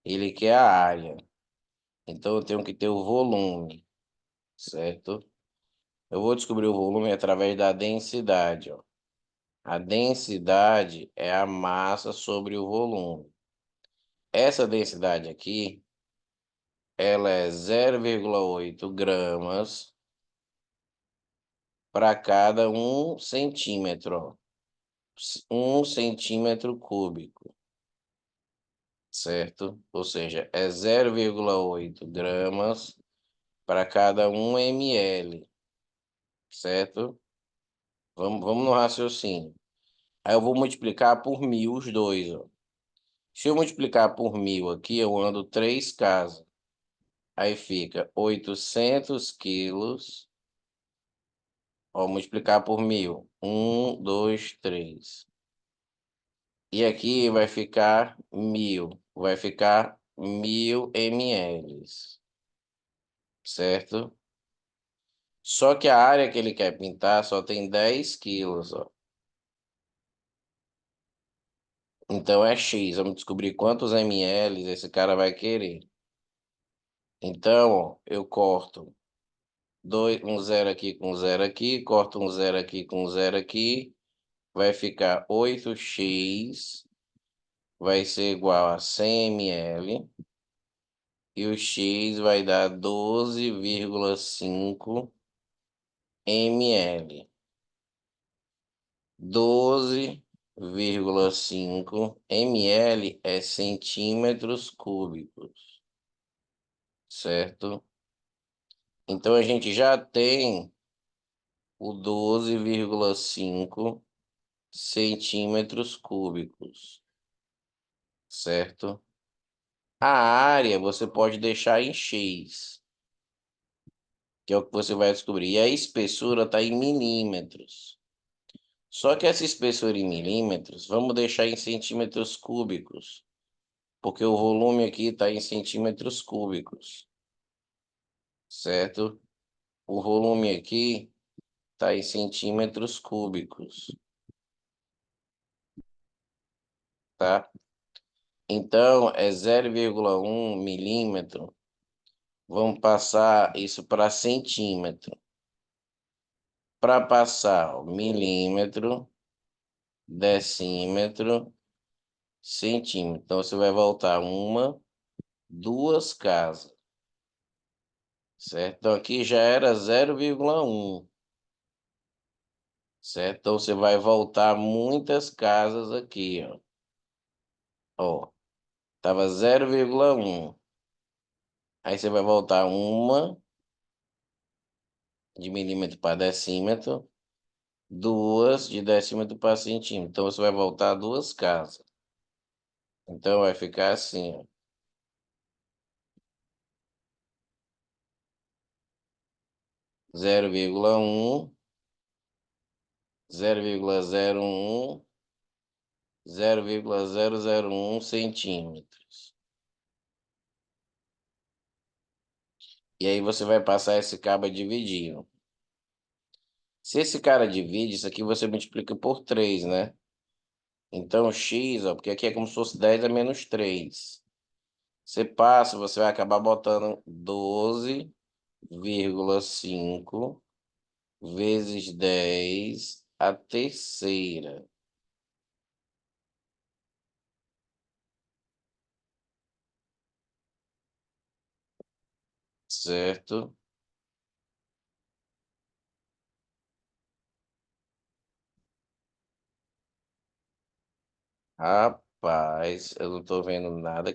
Ele quer a área. Então eu tenho que ter o volume, certo? Eu vou descobrir o volume através da densidade, ó. A densidade é a massa sobre o volume. Essa densidade aqui, ela é 0,8 gramas para cada 1 centímetro, ó. 1 centímetro cúbico, certo? Ou seja, é 0,8 gramas para cada 1 ml, certo? Vamos no raciocínio. Aí eu vou multiplicar por 1.000 os dois, ó. Se eu multiplicar por 1.000 aqui, eu ando 3 casas. Aí fica 800 quilos. Ó, multiplicar por 1.000. 2, 3. E aqui vai ficar 1.000. Vai ficar 1.000 ml. Certo? Só que a área que ele quer pintar só tem 10 quilos, ó. Então é X. Vamos descobrir quantos ml esse cara vai querer. Então, ó, eu corto um zero aqui com um zero aqui, corto um zero aqui com um zero aqui, vai ficar 8x, vai ser igual a 100 ml, e o x vai dar 12,5 ml. 12,5 ml é centímetros cúbicos, certo? Então a gente já tem o 12,5 centímetros cúbicos, certo? A área você pode deixar em X, que é o que você vai descobrir. E a espessura está em milímetros. Só que essa espessura em milímetros, vamos deixar em centímetros cúbicos, porque o volume aqui está em centímetros cúbicos, certo? O volume aqui está em centímetros cúbicos, tá? Então, é 0,1 milímetro. Vamos passar isso para centímetro. Para passar, ó, milímetro, decímetro, centímetro. Então, você vai voltar uma, duas casas, certo? Então, aqui já era 0,1, certo? Então, você vai voltar muitas casas aqui, ó. Ó, tava 0,1. Aí você vai voltar uma de milímetro para decímetro, duas de decímetro para centímetro. Então, você vai voltar 2 casas. Então, vai ficar assim, ó. 0,1, 0,01, 0,001 centímetros. E aí você vai passar esse cabo a dividir. Se esse cara divide, isso aqui você multiplica por 3, né? Então, x, ó, porque aqui é como se fosse 10 a menos 3. Você passa, você vai acabar botando 12,5 vezes 10 a terceira, certo? Rapaz, eu não tô vendo nada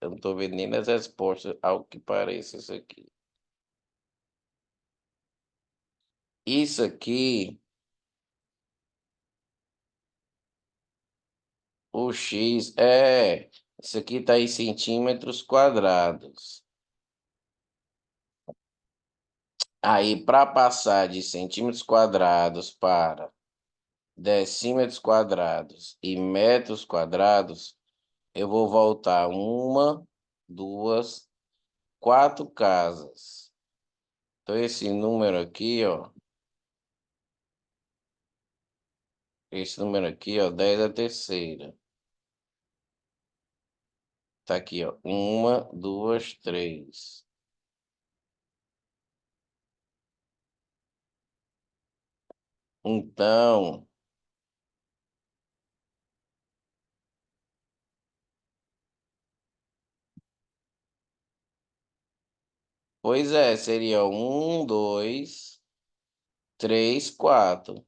eu não tô vendo nem nas respostas ao que parece isso aqui. Isso aqui, o x isso aqui tá em centímetros quadrados. Aí, para passar de centímetros quadrados para decímetros quadrados e metros quadrados, eu vou voltar uma, duas, quatro casas. Então, esse número aqui, ó, 10 a terceira. Tá aqui, ó, uma, duas, três. Então, pois é, seria um, dois, três, quatro.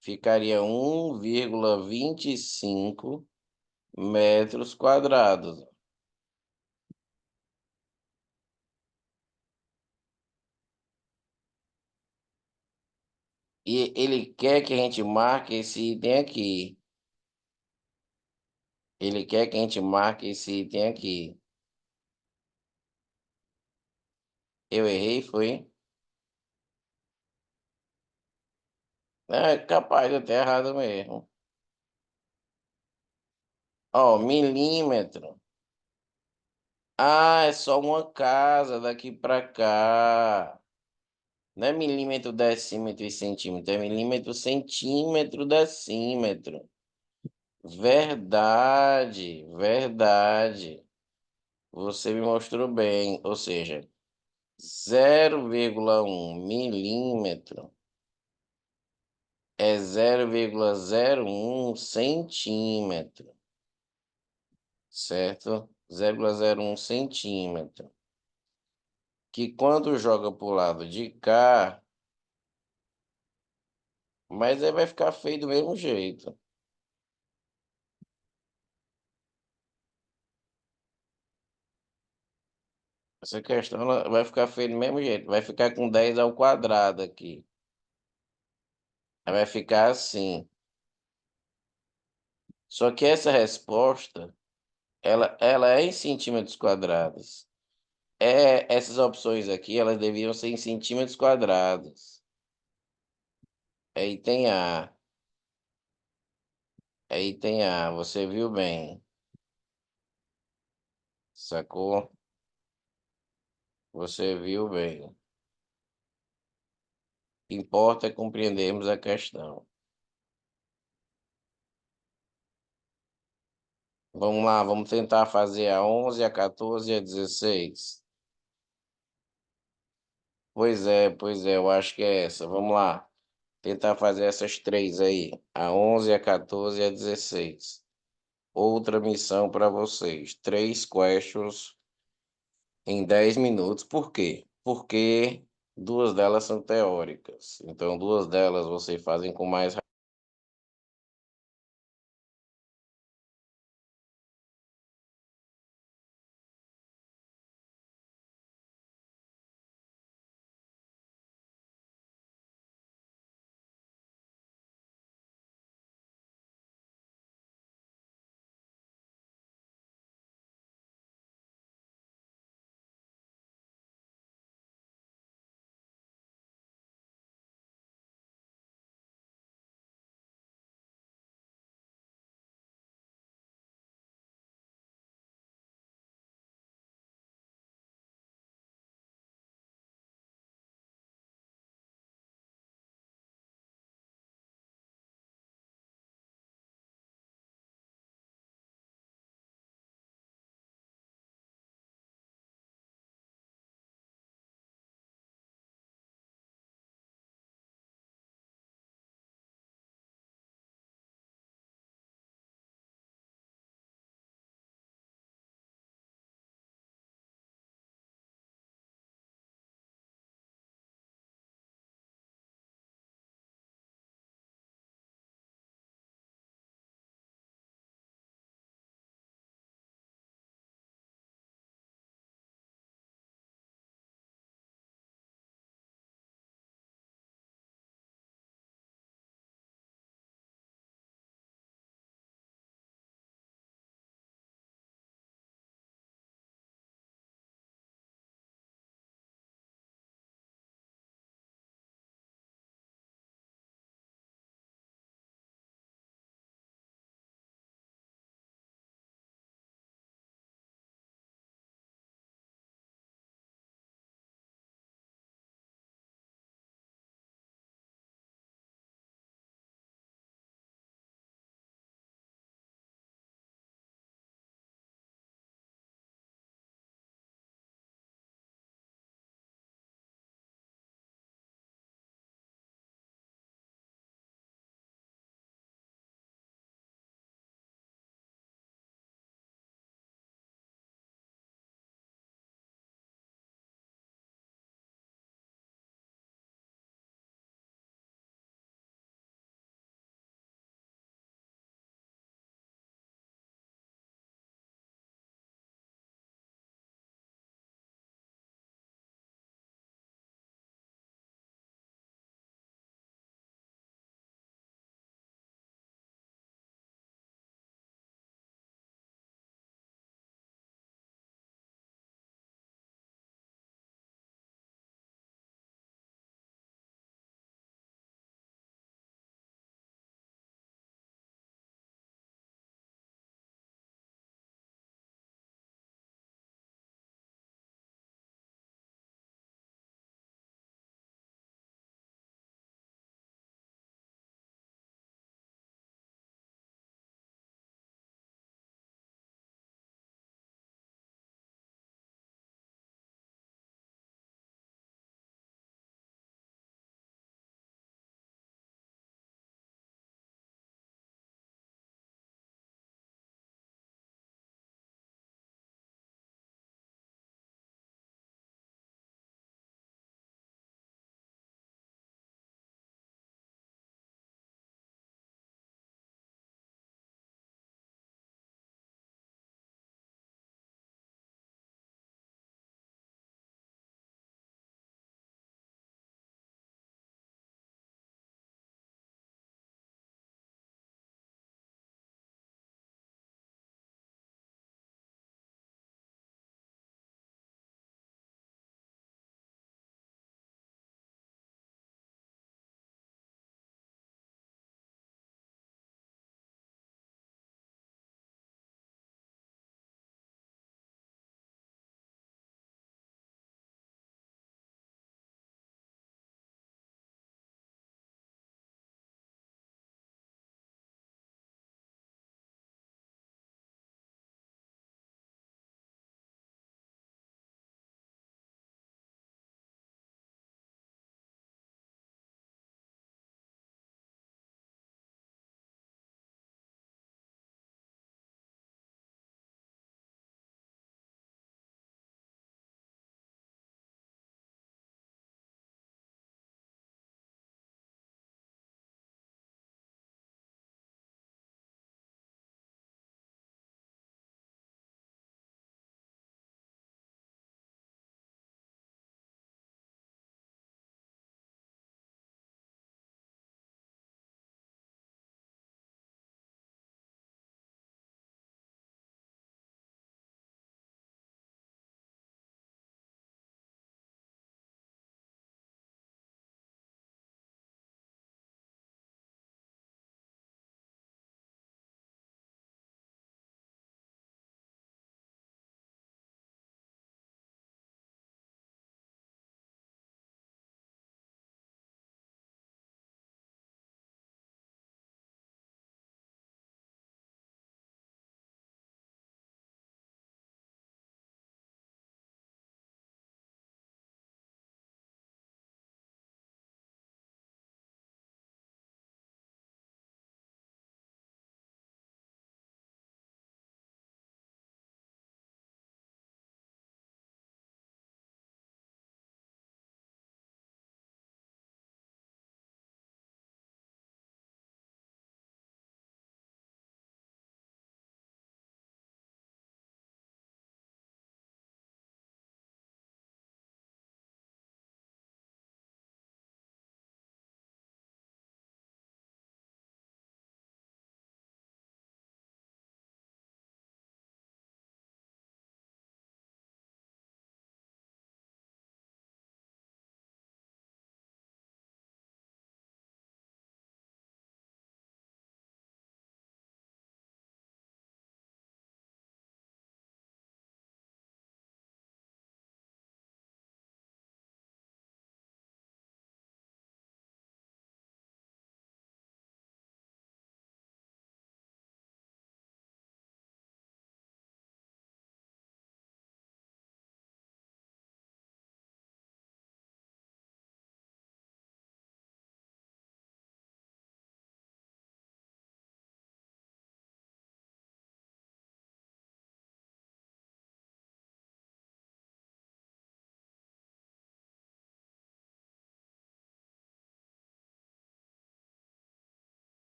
Ficaria 1,25 metros quadrados. E ele quer que a gente marque esse item aqui. Ele quer que a gente marque esse item aqui. Eu errei, foi? É capaz de eu ter errado mesmo. Ó, milímetro. Ah, é só uma casa daqui pra cá. Não é milímetro, decímetro e centímetro. É milímetro, centímetro, decímetro. Verdade, verdade. Você me mostrou bem. Ou seja, 0,1 milímetro é 0,01 centímetro, certo? 0,01 centímetro. Que quando joga pro lado de cá, mas aí vai ficar feio do mesmo jeito. Essa questão ela vai ficar feio do mesmo jeito. Vai ficar com 10 ao quadrado aqui. Aí vai ficar assim. Só que essa resposta, ela é em centímetros quadrados. Essas opções aqui, elas deviam ser em centímetros quadrados. Aí tem A. Aí tem A. Você viu bem. Sacou? Você viu bem. Importa é compreendermos a questão. Vamos lá, vamos tentar fazer a 11, a 14 e a 16. Pois é, eu acho que é essa. Vamos lá. Tentar fazer essas três aí. A 11, a 14 e a 16. Outra missão para vocês. Três questions em 10 minutos. Por quê? Porque duas delas são teóricas. Então, duas delas vocês fazem com mais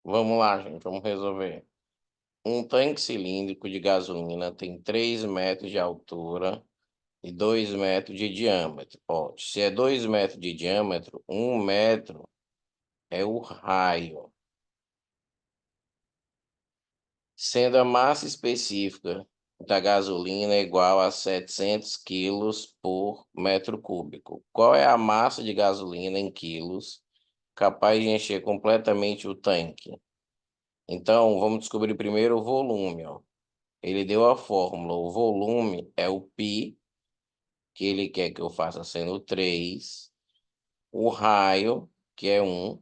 Vamos lá, gente, vamos resolver. Um tanque cilíndrico de gasolina tem 3 metros de altura e 2 metros de diâmetro. Ó, se é 2 metros de diâmetro, 1 metro é o raio. Sendo a massa específica da gasolina igual a 700 quilos por metro cúbico. Qual é a massa de gasolina em quilos capaz de encher completamente o tanque? Então, vamos descobrir primeiro o volume, ó. Ele deu a fórmula. O volume é o π, que ele quer que eu faça sendo 3. O raio, que é 1.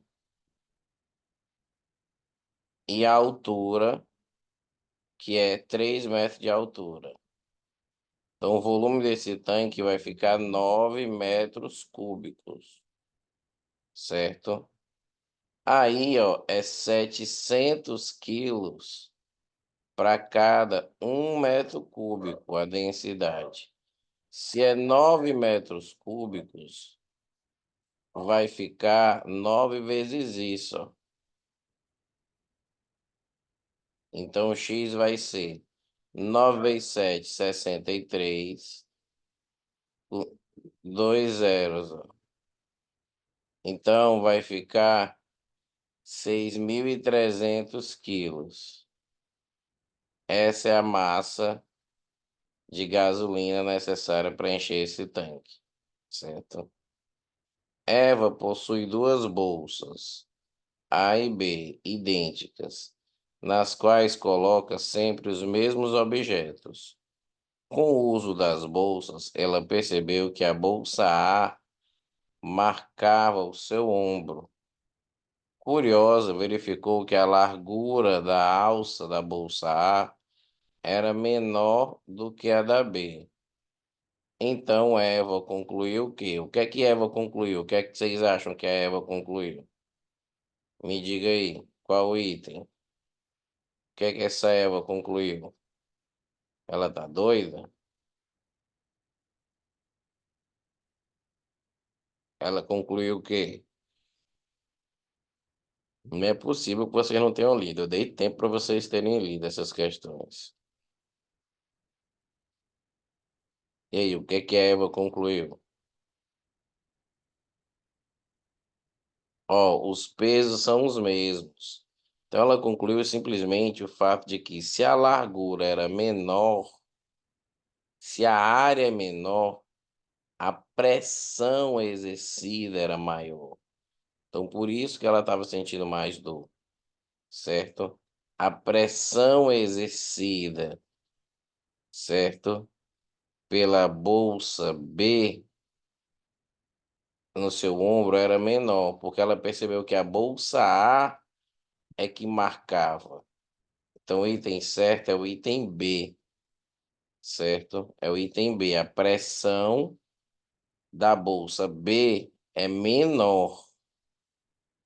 E a altura, que é 3 metros de altura. Então, o volume desse tanque vai ficar 9 metros cúbicos, certo? Aí, ó, é 700 quilos para cada 1 metro cúbico a densidade. Se é 9 metros cúbicos, vai ficar 9 vezes isso, ó. Então, o X vai ser 9 vezes 7, 63. 2 zeros, ó. Então, vai ficar 6.300 quilos. Essa é a massa de gasolina necessária para encher esse tanque, certo? Eva possui duas bolsas, A e B, idênticas, nas quais coloca sempre os mesmos objetos. Com o uso das bolsas, ela percebeu que a bolsa A marcava o seu ombro. Curiosa, verificou que a largura da alça da bolsa A era menor do que a da B. Então Eva concluiu o quê? O que é que Eva concluiu? O que é que vocês acham que a Eva concluiu? Me diga aí, qual item? O que é que essa Eva concluiu? Ela tá doida? Ela concluiu o quê? Não é possível que vocês não tenham lido. Eu dei tempo para vocês terem lido essas questões. E aí, o que é que a Eva concluiu? Ó, os pesos são os mesmos. Então ela concluiu simplesmente o fato de que se a largura era menor, se a área é menor, a pressão exercida era maior. Então por isso que ela estava sentindo mais dor, certo? A pressão exercida, certo? Pela bolsa B no seu ombro era menor, porque ela percebeu que a bolsa A é que marcava. Então, o item certo é o item B, certo? É o item B. A pressão da bolsa B é menor.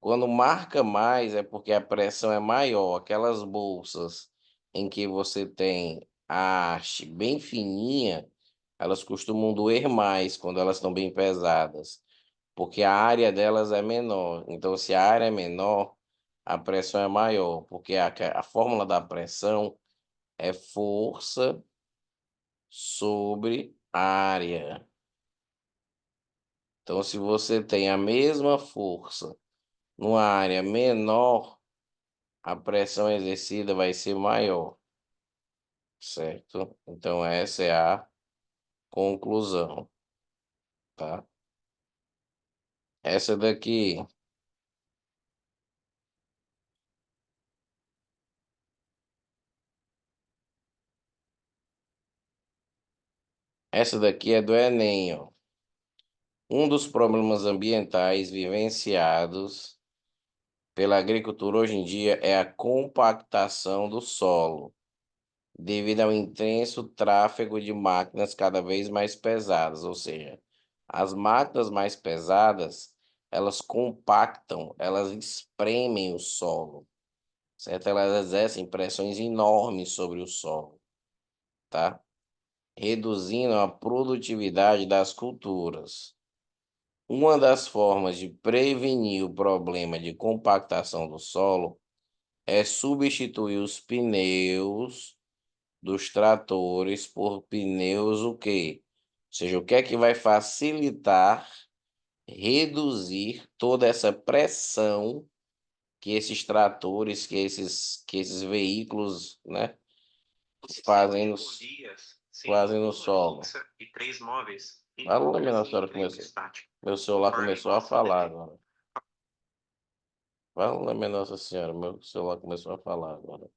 Quando marca mais, é porque a pressão é maior. Aquelas bolsas em que você tem a haste bem fininha, elas costumam doer mais quando elas estão bem pesadas, porque a área delas é menor. Então, se a área é menor, a pressão é maior, porque a fórmula da pressão é força sobre área. Então, se você tem a mesma força numa área menor, a pressão exercida vai ser maior, certo? Então, essa é a conclusão, tá? Essa daqui, essa daqui é do Enem, ó. Um dos problemas ambientais vivenciados pela agricultura hoje em dia é a compactação do solo, devido ao intenso tráfego de máquinas cada vez mais pesadas, ou seja, as máquinas mais pesadas, elas compactam, elas espremem o solo, certo? Elas exercem pressões enormes sobre o solo, tá? Reduzindo a produtividade das culturas. Uma das formas de prevenir o problema de compactação do solo é substituir os pneus dos tratores por pneus o quê? Ou seja, o que é que vai facilitar reduzir toda essa pressão que esses tratores, que esses veículos, né, fazem fazem no solo. Fala, minha Nossa Senhora, meu celular começou a falar agora. Fala, minha Nossa Senhora, meu celular começou a falar agora.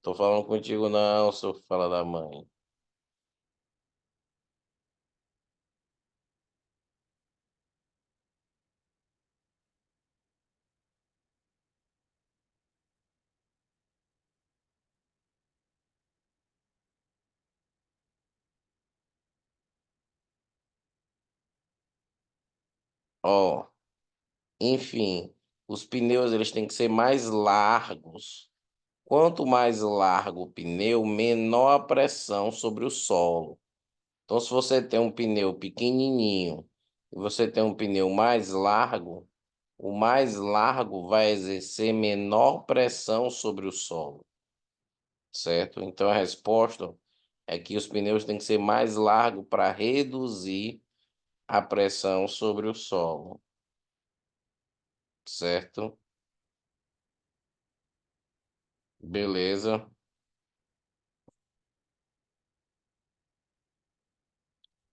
Tô falando contigo não, seu fala da mãe. Ó, enfim, os pneus eles têm que ser mais largos. Quanto mais largo o pneu, menor a pressão sobre o solo. Então, se você tem um pneu pequenininho e você tem um pneu mais largo, o mais largo vai exercer menor pressão sobre o solo, certo? Então, a resposta é que os pneus têm que ser mais largos para reduzir a pressão sobre o solo, certo? Beleza.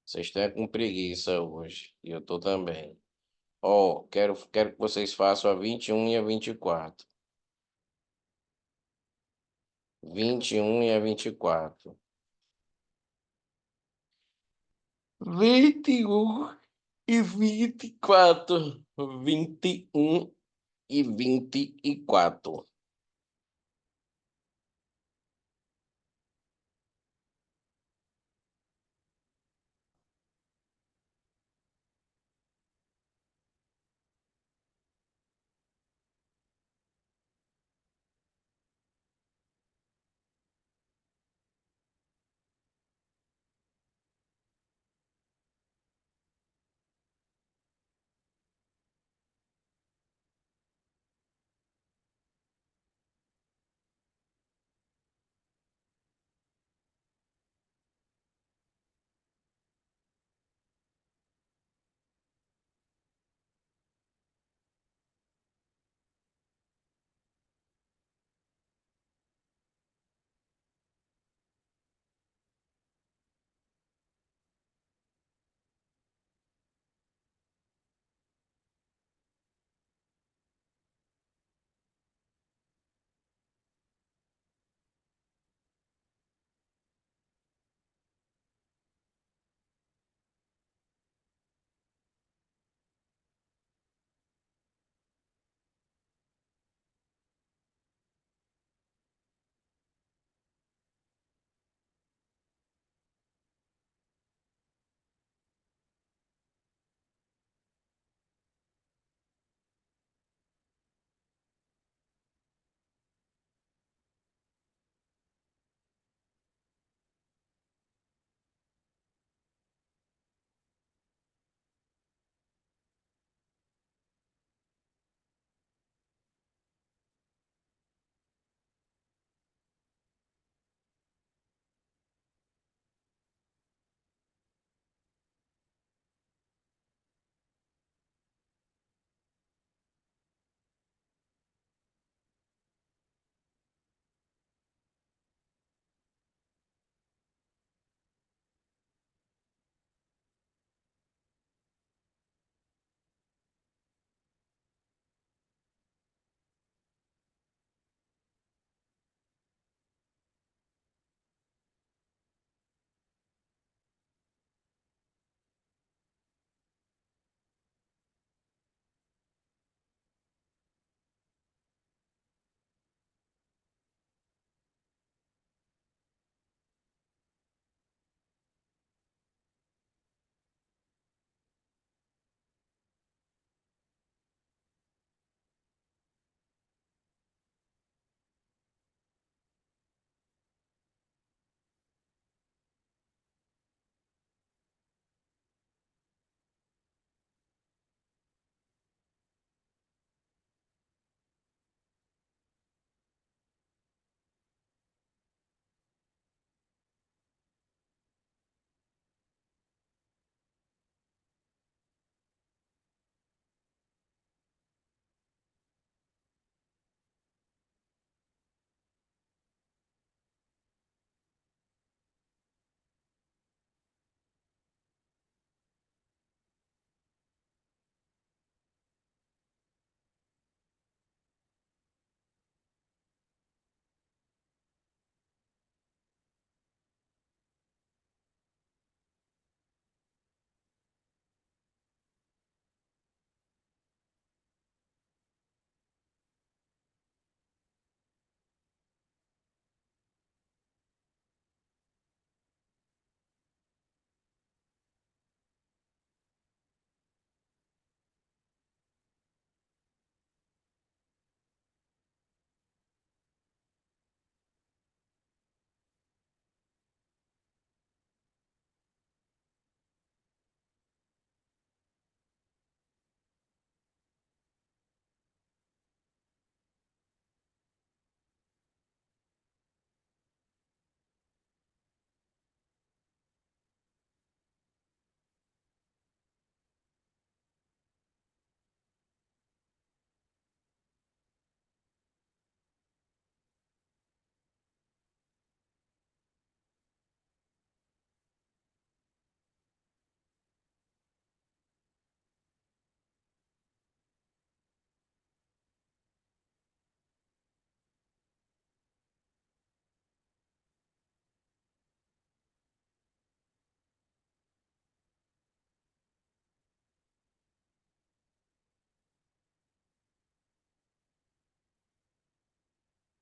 Vocês estão com preguiça hoje. E eu tô também. Ó, quero que vocês façam a 21 e a 24. 21 e a 24. 21 e 24. 21 e 24.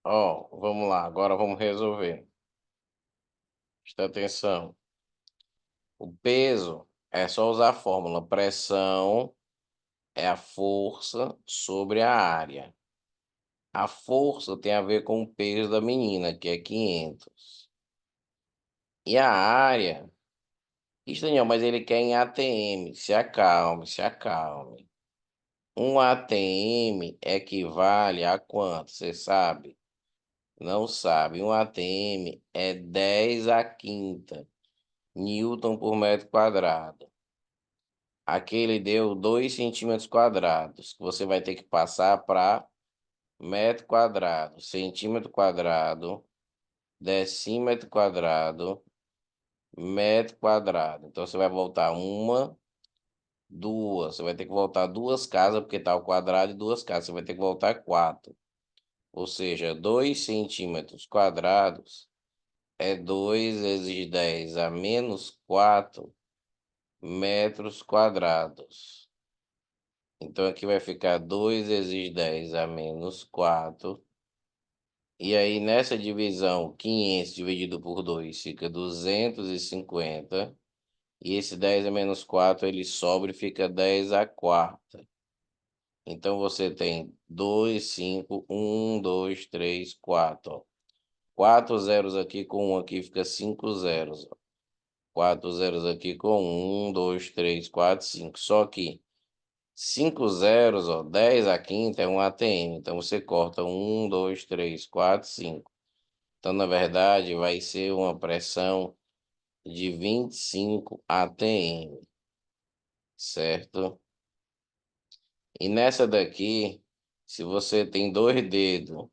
Ó, vamos lá, agora vamos resolver. Presta atenção. O peso é só usar a fórmula. Pressão é a força sobre a área. A força tem a ver com o peso da menina, que é 500. E a área... Isso, Daniel, mas ele quer em ATM. Se acalme, se acalme. Um ATM equivale a quanto? Você sabe? Não sabe. Um ATM é 10 a quinta Newton por metro quadrado. Aqui ele deu 2 centímetros quadrados, que você vai ter que passar para metro quadrado, centímetro quadrado, decímetro quadrado, metro quadrado. Então você vai voltar uma, duas. Você vai ter que voltar duas casas, porque está ao quadrado e duas casas. Você vai ter que voltar quatro. Ou seja, 2 centímetros quadrados é 2 vezes 10 a menos 4 metros quadrados. Então aqui vai ficar 2 vezes 10 a menos 4. E aí nessa divisão, 500 dividido por 2 fica 250. E esse 10 a menos 4 ele sobra e fica 10 a quarta. Então você tem 2, 5, 1, 2, 3, 4. Ó. 4 zeros aqui com 1 aqui fica 5 zeros. Ó. 4 zeros aqui com 1, 2, 3, 4, 5. Só que 5 zeros, ó, 10 a quinta é um ATM. Então você corta 1, 2, 3, 4, 5. Então, na verdade, vai ser uma pressão de 25 ATM, certo? E nessa daqui, se você tem dois dedos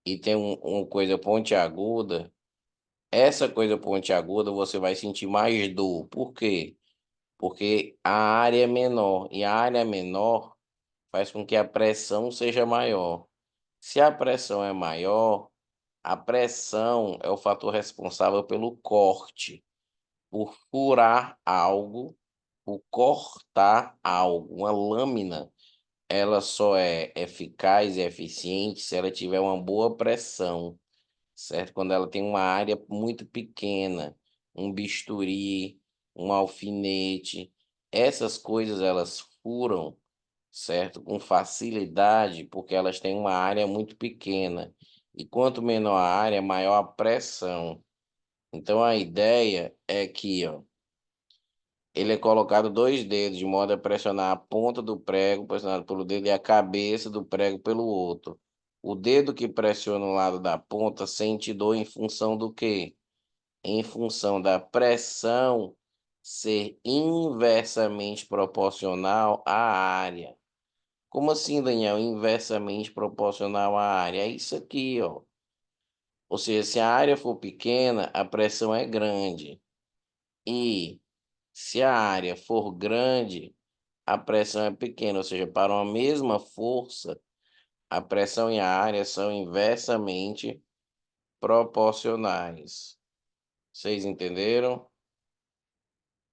e tem uma coisa pontiaguda, essa coisa pontiaguda você vai sentir mais dor. Por quê? Porque a área é menor. E a área menor faz com que a pressão seja maior. Se a pressão é maior, a pressão é o fator responsável pelo corte, por furar algo, por cortar algo. Uma lâmina, ela só é eficaz e eficiente se ela tiver uma boa pressão, certo? Quando ela tem uma área muito pequena, um bisturi, um alfinete, essas coisas elas furam, certo? Com facilidade, porque elas têm uma área muito pequena. E quanto menor a área, maior a pressão. Então a ideia é que, ó, ele é colocado dois dedos de modo a pressionar a ponta do prego, pressionado pelo dedo, e a cabeça do prego pelo outro. O dedo que pressiona o lado da ponta sente dor em função do quê? Em função da pressão ser inversamente proporcional à área. Como assim, Daniel? Inversamente proporcional à área? É isso aqui, ó. Ou seja, se a área for pequena, a pressão é grande. E se a área for grande, a pressão é pequena. Ou seja, para uma mesma força, a pressão e a área são inversamente proporcionais. Vocês entenderam?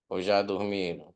Ou já dormiram?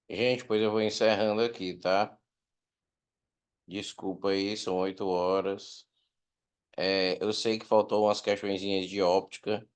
Gente, pois eu vou encerrando aqui, tá? Desculpa aí, são 8 horas. Eu sei que faltou umas questõezinhas de óptica,